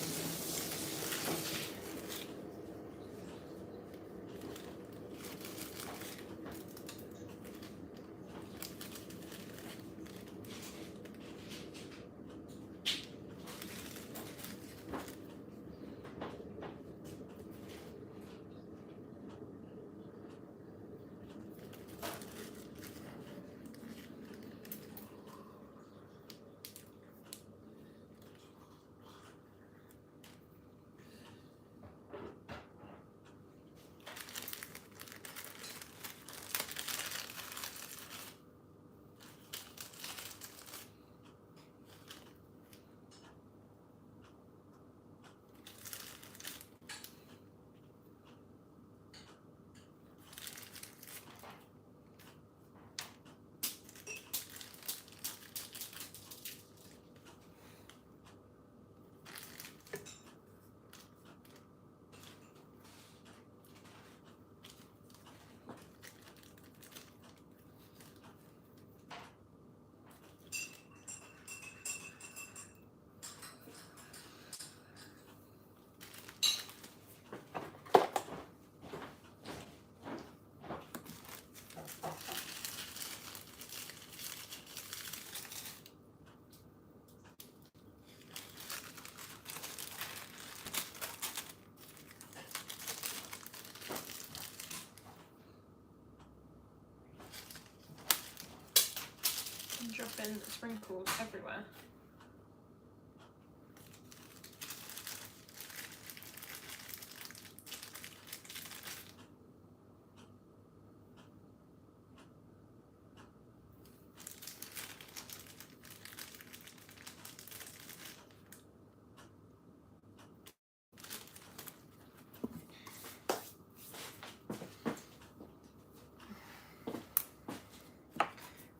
Dropping sprinkles everywhere.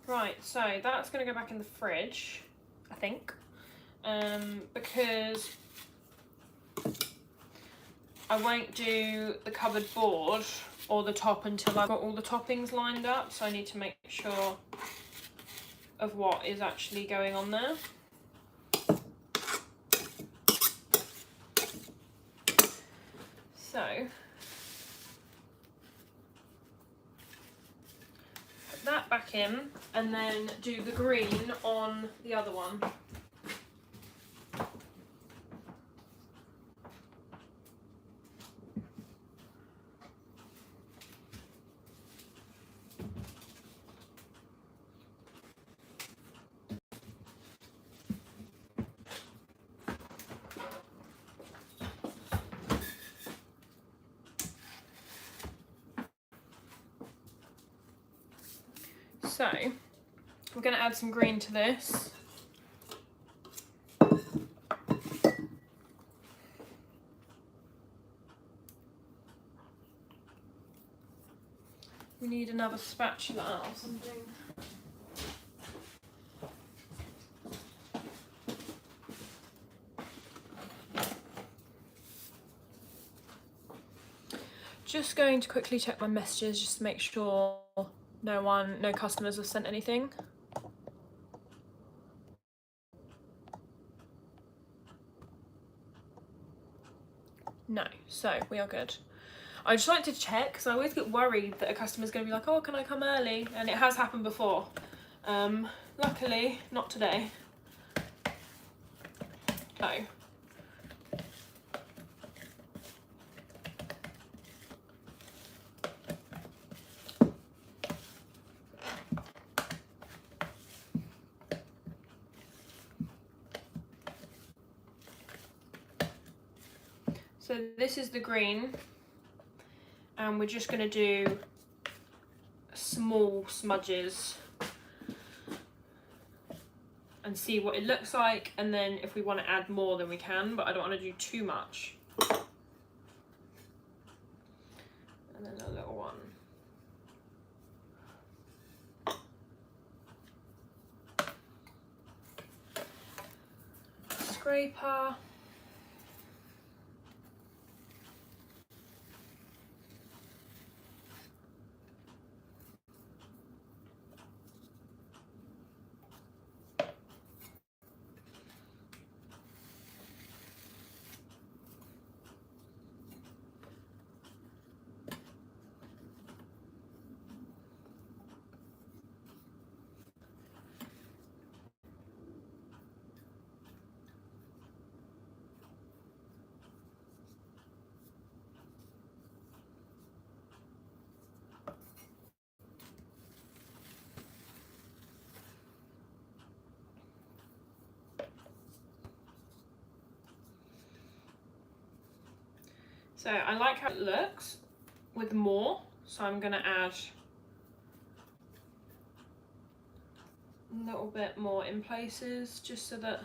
Right, so that's going to go back in the fridge, I think, because I won't do the cupboard board or the top until I've got all the toppings lined up, so I need to make sure of what is actually going on there. So, put that back in and then do the green on the other one. So, I'm going to add some green to this. We need another spatula or something. Just going to quickly check my messages just to make sure no customers have sent anything. No, so we are good. I just like to check because I always get worried that a customer's going to be like, oh, can I come early? And it has happened before. Luckily, not today. So this is the green, and we're just going to do small smudges and see what it looks like, and then if we want to add more then we can, but I don't want to do too much. And then a little one. Scraper. So I like how it looks with more, so I'm going to add a little bit more in places just so that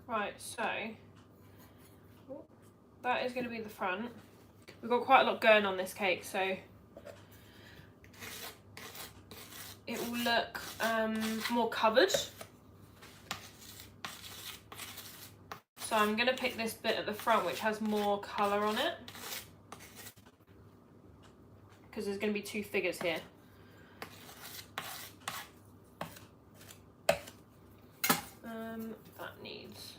right, so that is going to be the front. We've got quite a lot going on this cake, so it will look more covered. So I'm going to pick this bit at the front which has more colour on it, because there's going to be two figures here. That needs...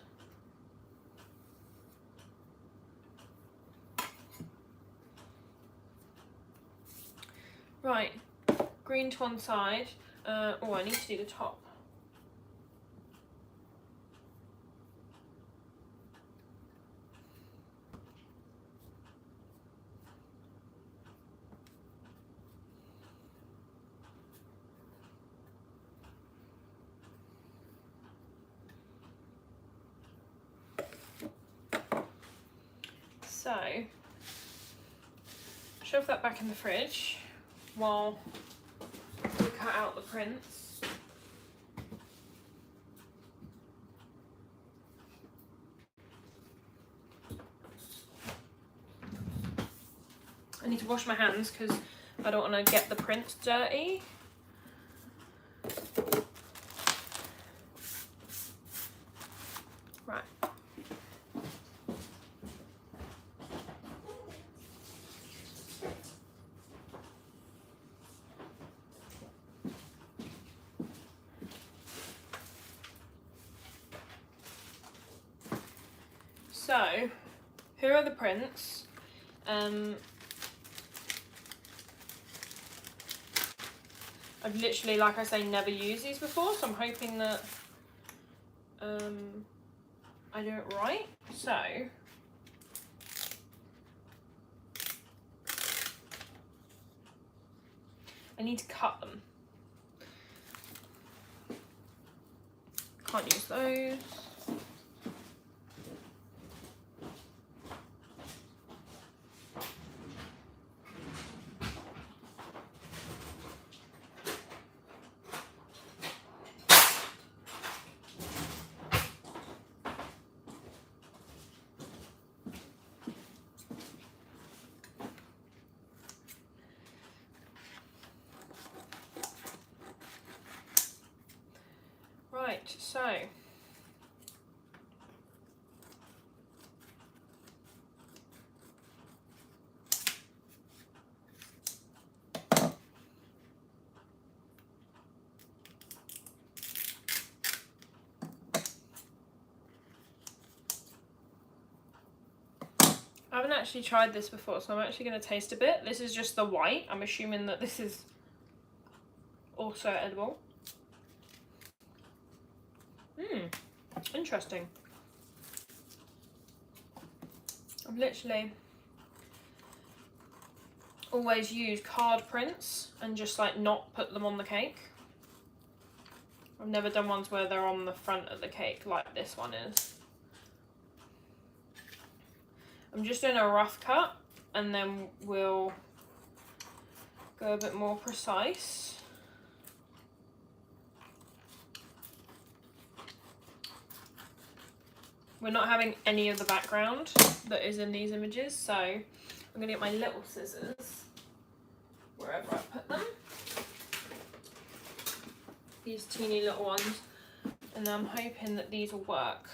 Right, green to one side. Oh, I need to do the top. So, shove that back in the fridge while we cut out the prints. I need to wash my hands because I don't want to get the prints dirty. Right. So here are the prints. I've literally, like I say, never used these before, so I'm hoping that I do it right. So I need to cut them. Can't use those. Right, so I haven't actually tried this before, so I'm actually going to taste a bit. This is just the white. I'm assuming that this is also edible. Interesting. I've literally always used card prints and just like not put them on the cake. I've never done ones where they're on the front of the cake like this one is. I'm just doing a rough cut and then we'll go a bit more precise. We're not having any of the background that is in these images, so I'm gonna get my little scissors wherever I put them. These teeny little ones, and I'm hoping that these will work.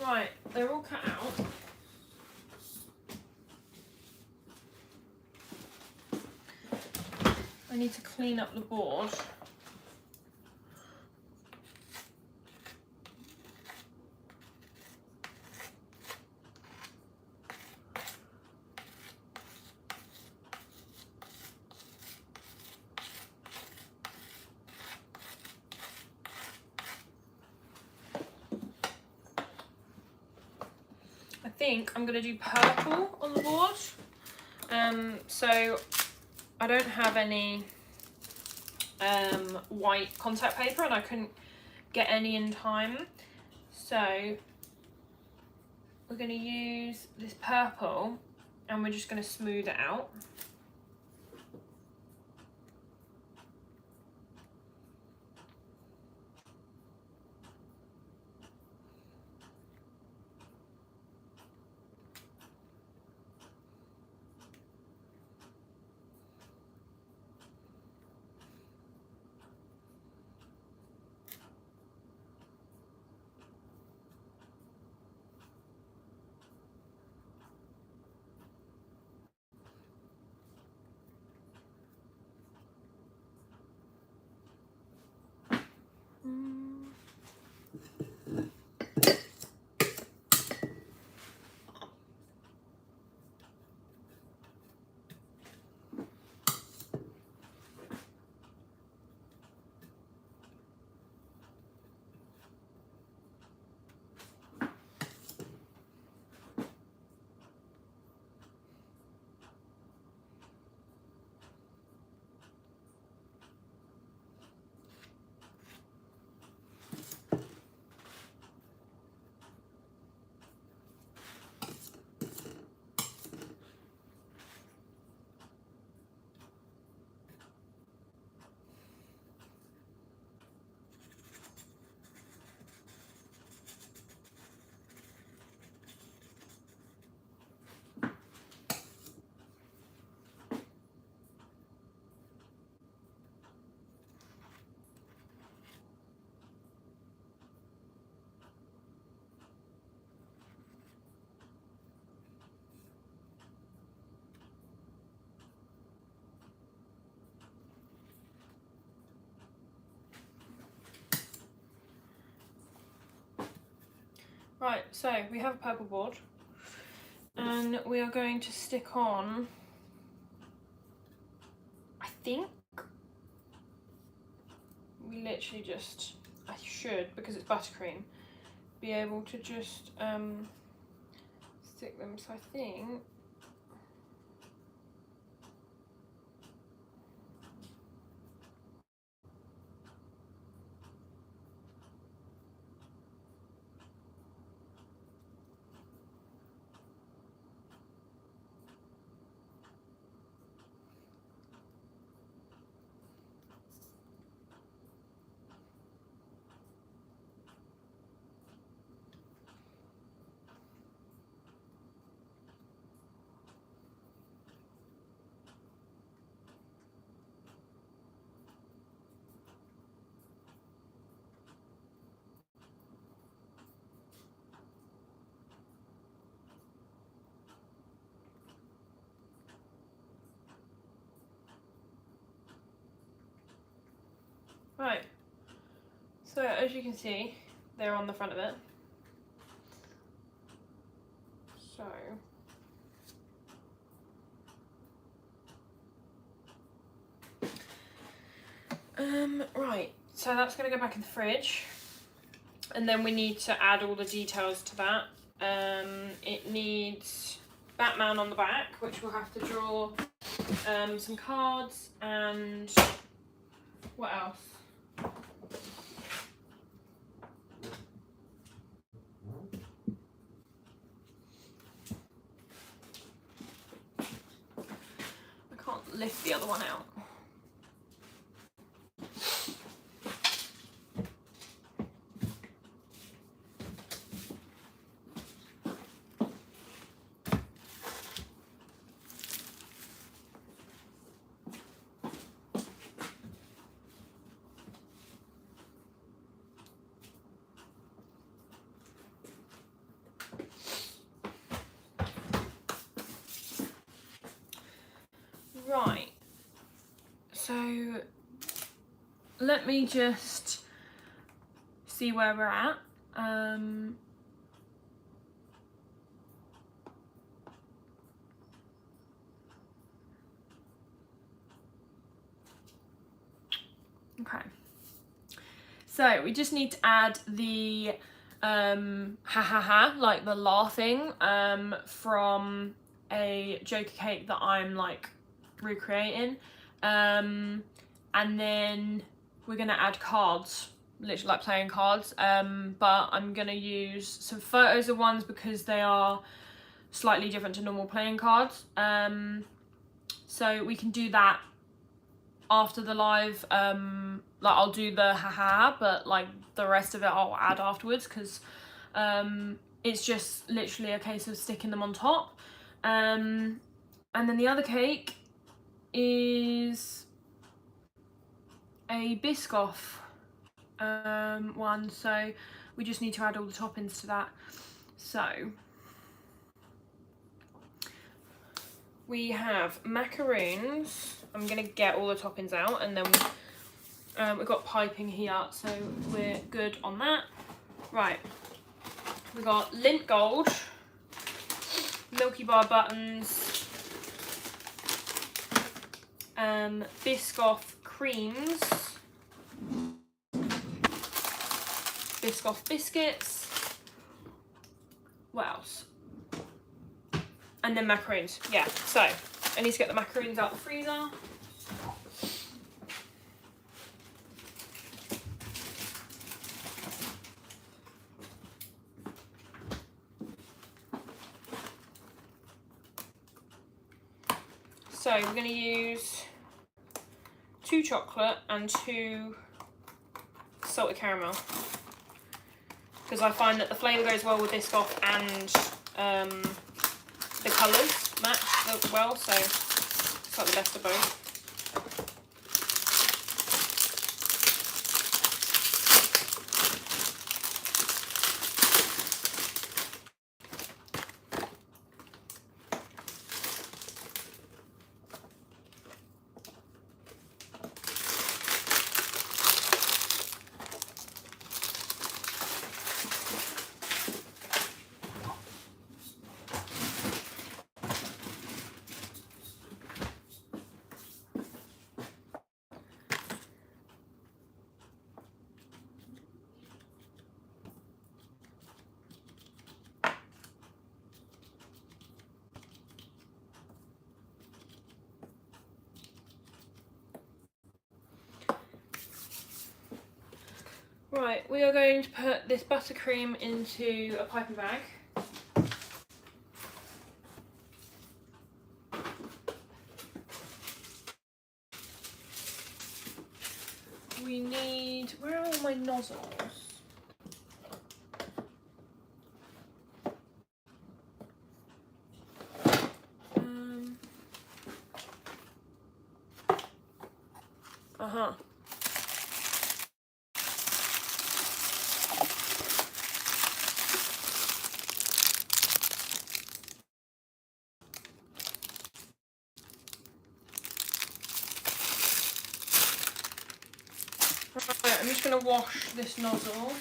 Right, they're all cut out. I need to clean up the board. I think I'm going to do purple on the board. So I don't have any white contact paper and I couldn't get any in time. So we're going to use this purple and we're just going to smooth it out. Right, so we have a purple board and we are going to stick on, I think, we literally just, I should, because it's buttercream, be able to just stick them, so I think, right, so as you can see, they're on the front of it. So, right, so that's going to go back in the fridge, and then we need to add all the details to that. It needs Batman on the back, which we'll have to draw some cards, and what else? I can't lift the other one out. let me just see where we're at. Okay, so we just need to add the like the laughing from a Joker cake that I'm like recreating, and then we're gonna add cards, literally like playing cards, but I'm gonna use some photos of ones because they are slightly different to normal playing cards, so we can do that after the live. Like I'll do the but like the rest of it I'll add afterwards, because it's just literally a case of sticking them on top. And then the other cake is a Biscoff one, so we just need to add all the toppings to that. So we have macaroons. I'm gonna get all the toppings out, and then we've got piping here, so we're good on that. Right, we got Lint Gold, Milky Bar buttons, Biscoff creams, Biscoff biscuits. What else? And then macaroons. Yeah, so I need to get the macaroons out of the freezer. So we're going to use 2 chocolate and 2 salted caramel, because I find that the flavour goes well with Biscoff and the colours match well, so it's like the best of both. Right, we are going to put this buttercream into a piping bag. We need, where are all my nozzles? Right, I'm just going to wash this nozzle.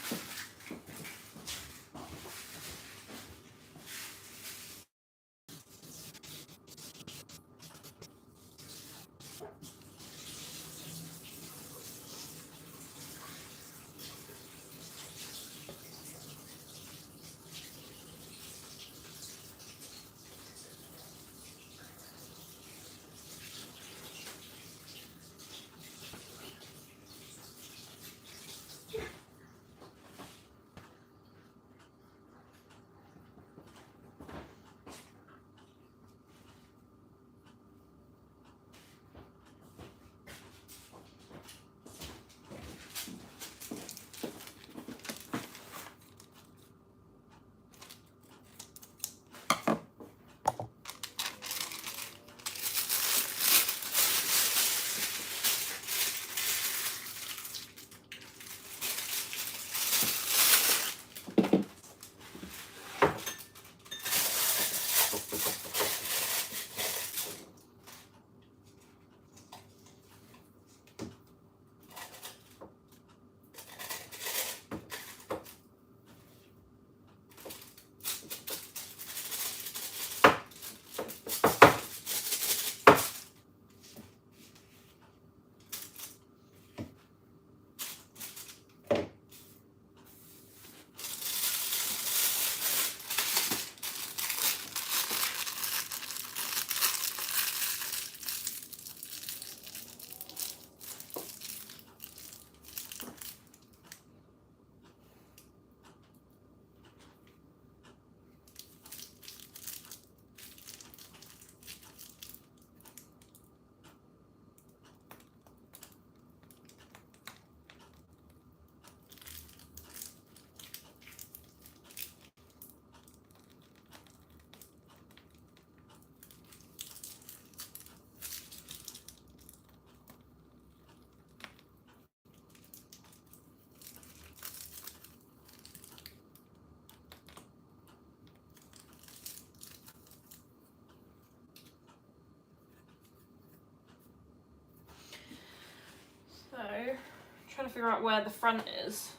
trying to figure out where the front is.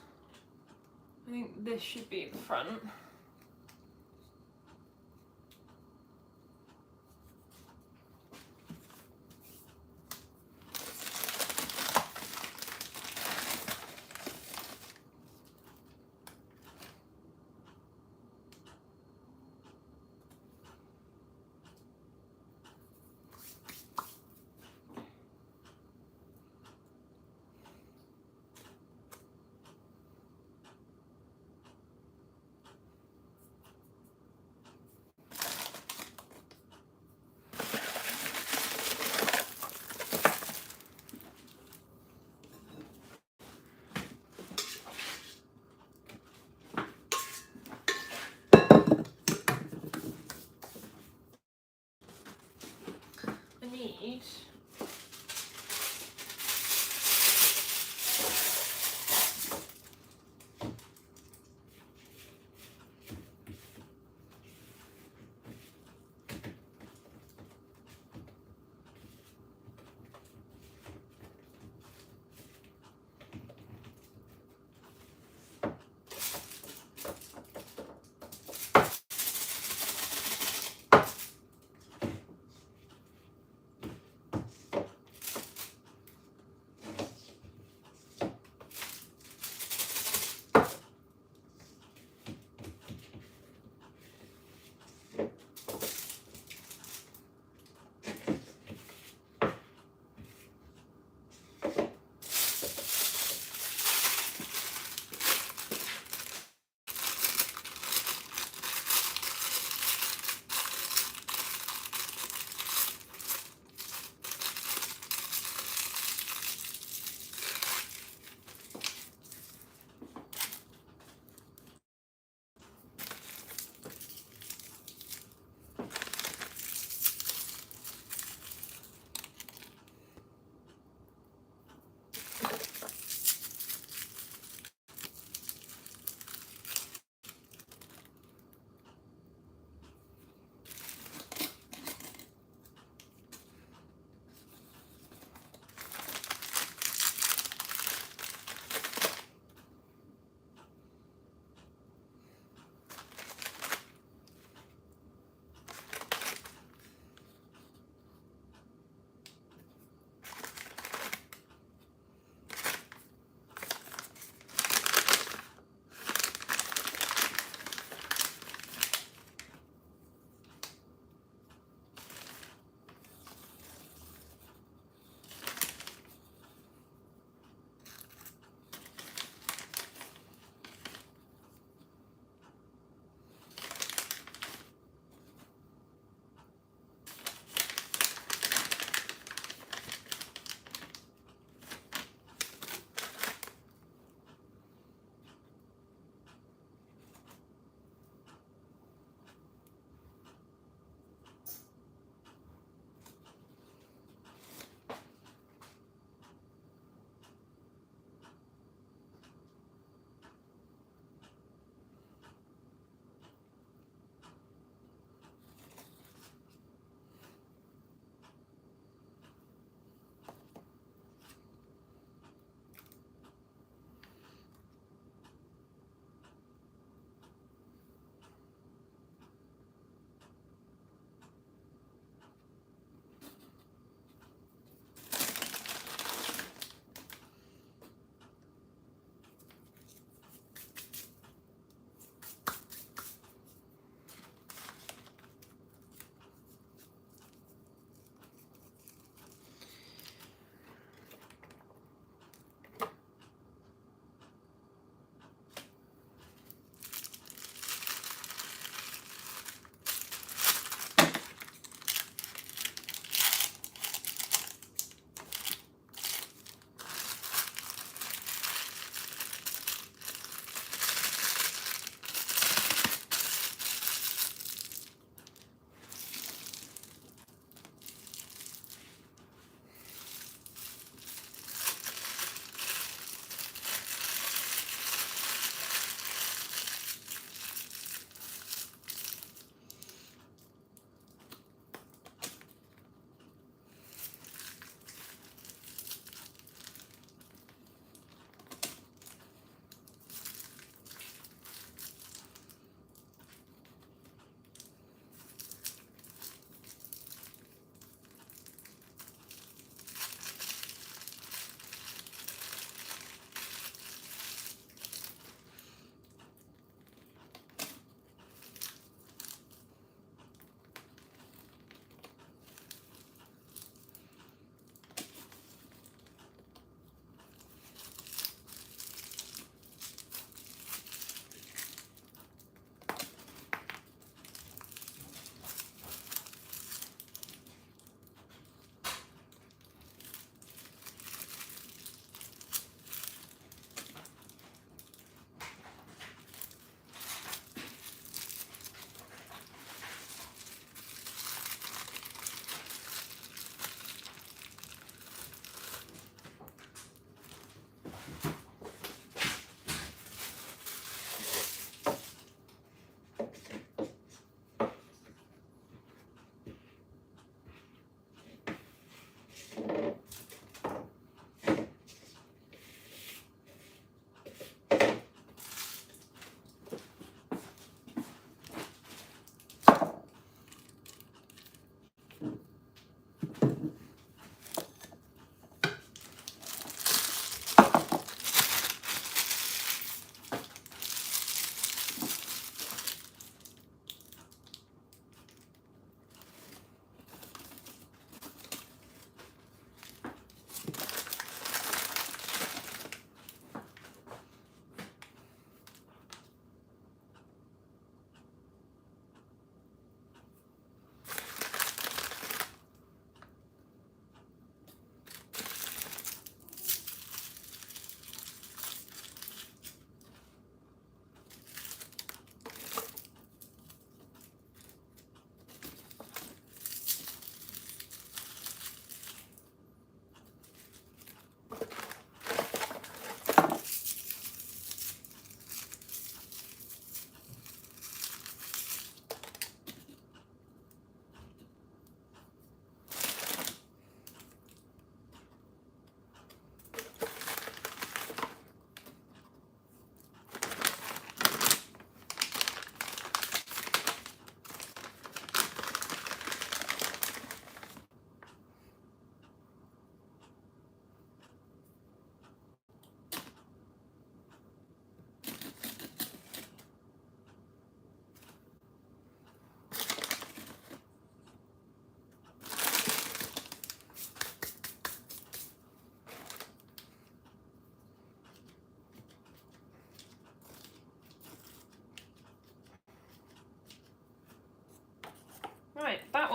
I think this should be the front.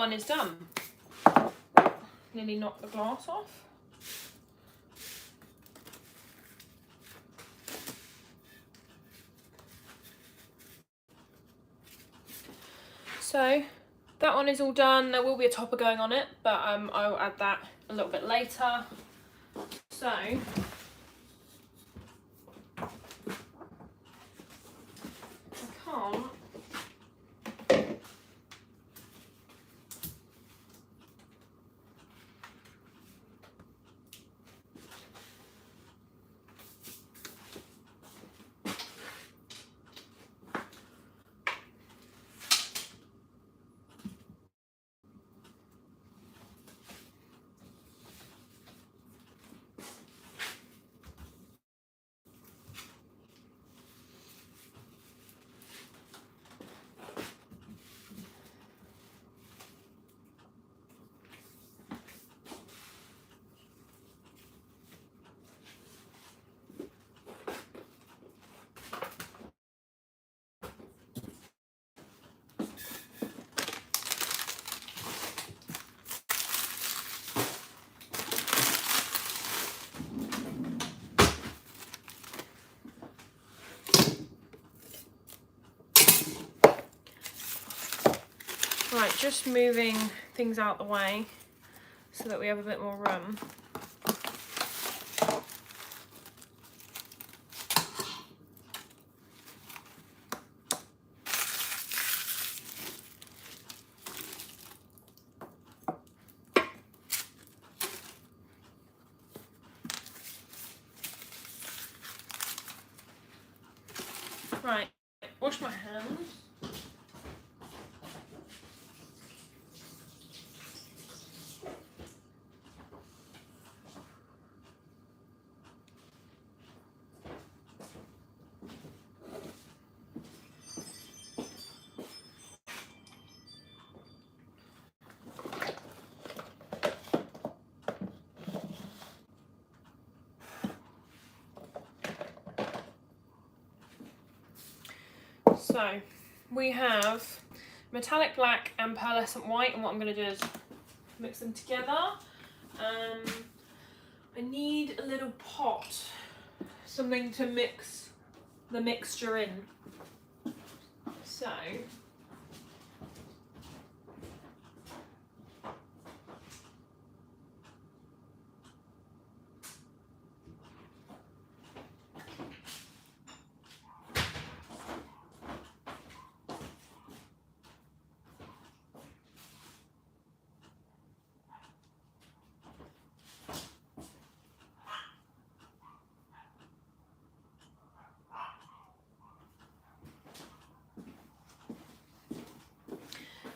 one is done. Nearly knocked the glass off. So that one is all done. There will be a topper going on it, but I'll add that a little bit later. So I can't. Right, just moving things out the way so that we have a bit more room. Right, wash my hands. So we have metallic black and pearlescent white, and what I'm going to do is mix them together. I need a little pot, something to mix the mixture in.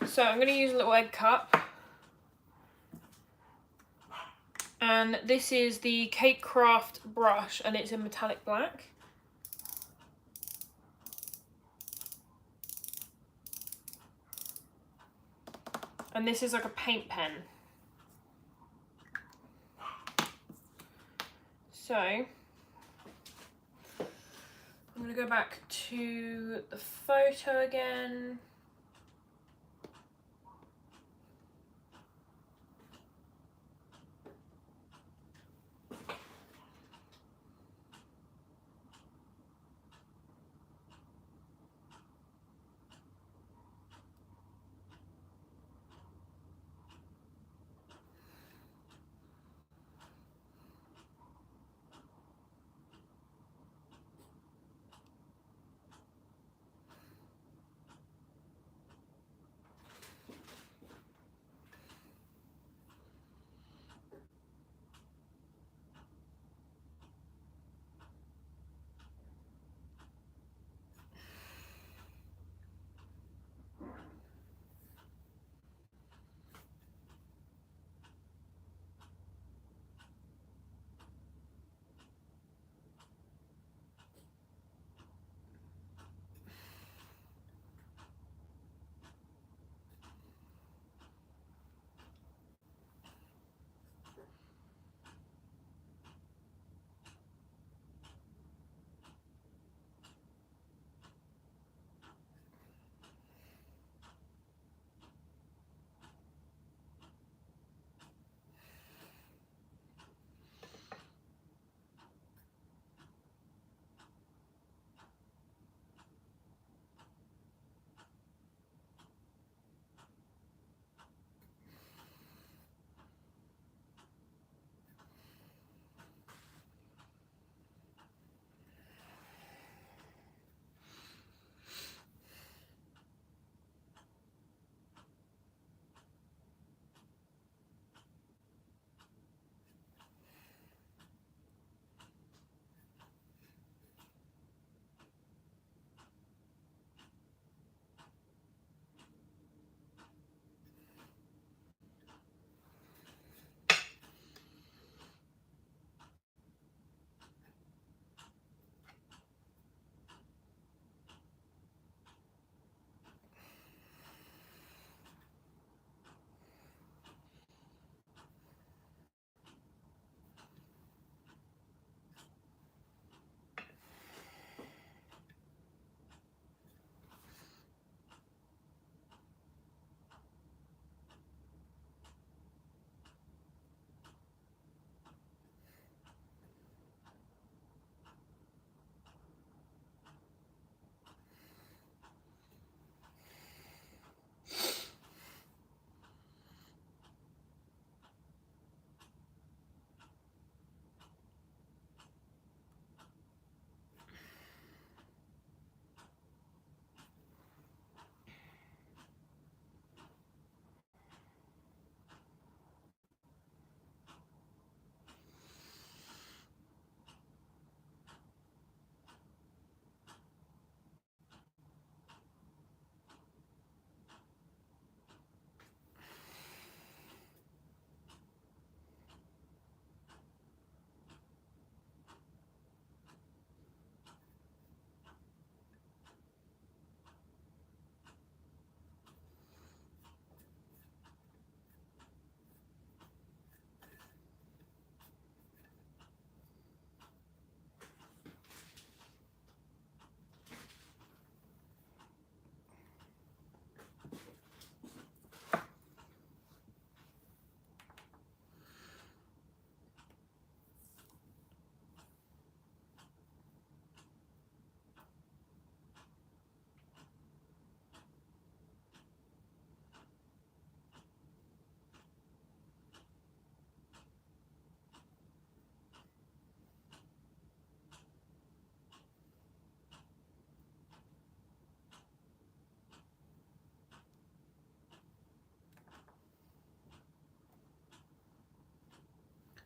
So I'm going to use a little egg cup, and this is the Cake Craft brush, and it's in metallic black. And this is like a paint pen. So I'm going to go back to the photo again.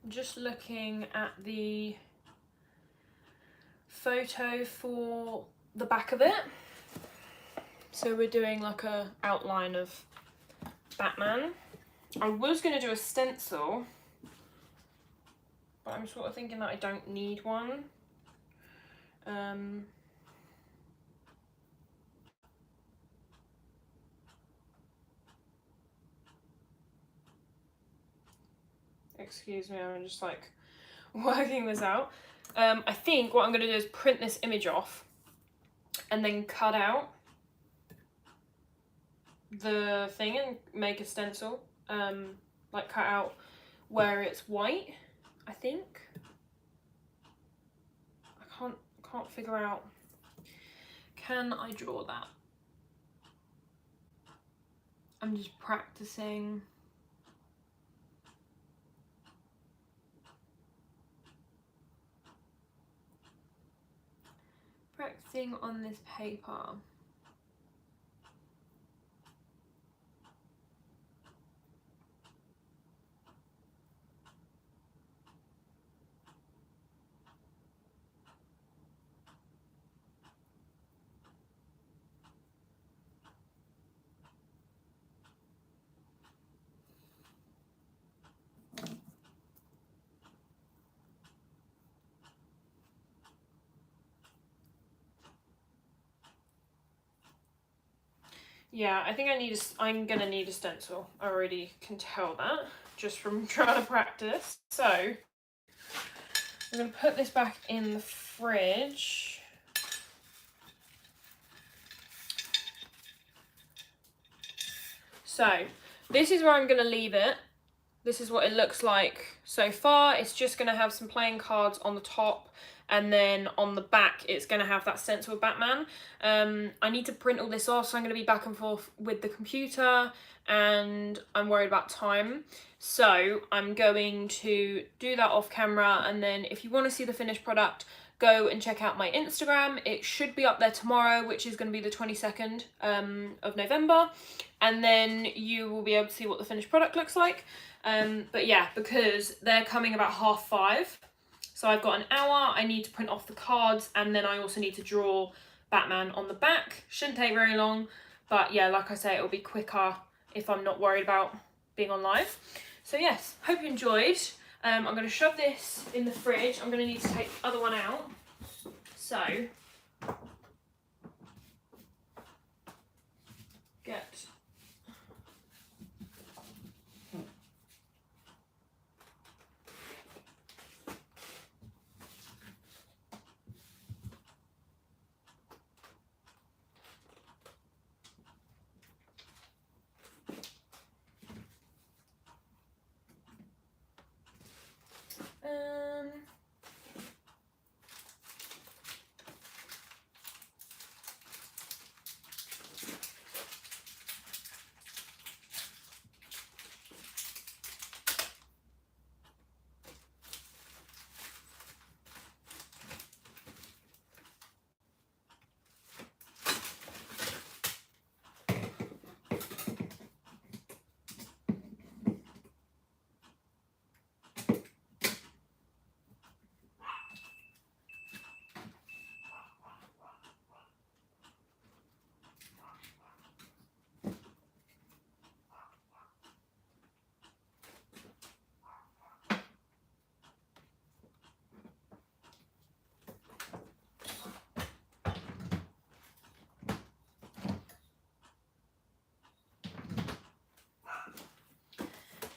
just looking at the photo for the back of it. So we're doing like a outline of Batman. I was going to do a stencil, but I'm sort of thinking that I don't need one. Excuse me, I'm just like working this out. I think what I'm going to do is print this image off and then cut out the thing and make a stencil. Like cut out where it's white, I think. I can't figure out. Can I draw that? I'm just practicing. Practicing on this paper. Yeah, I think I'm gonna need a stencil. I already can tell that just from trying to practice. So I'm gonna put this back in the fridge. So this is where I'm gonna leave it. This is what it looks like so far. It's just gonna have some playing cards on the top, and then on the back it's going to have that stencil of Batman. I need to print all this off, so I'm going to be back and forth with the computer and I'm worried about time, so I'm going to do that off camera. And then if you want to see the finished product, go and check out my Instagram. It should be up there tomorrow, which is going to be the 22nd of November, and then you will be able to see what the finished product looks like. But yeah, because they're coming about 5:30, so I've got an hour. I need to print off the cards, and then I also need to draw Batman on the back. Shouldn't take very long, but yeah, like I say, it'll be quicker if I'm not worried about being on live. So yes, hope you enjoyed. I'm going to shove this in the fridge. I'm going to need to take the other one out. So, get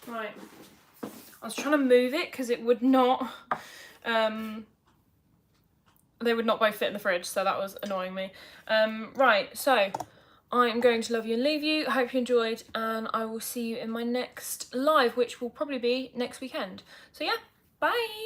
right. I was trying to move it because it would not, they would not both fit in the fridge, so that was annoying me. Right, so I'm going to love you and leave you. I hope you enjoyed, and I will see you in my next live, which will probably be next weekend. So yeah, bye!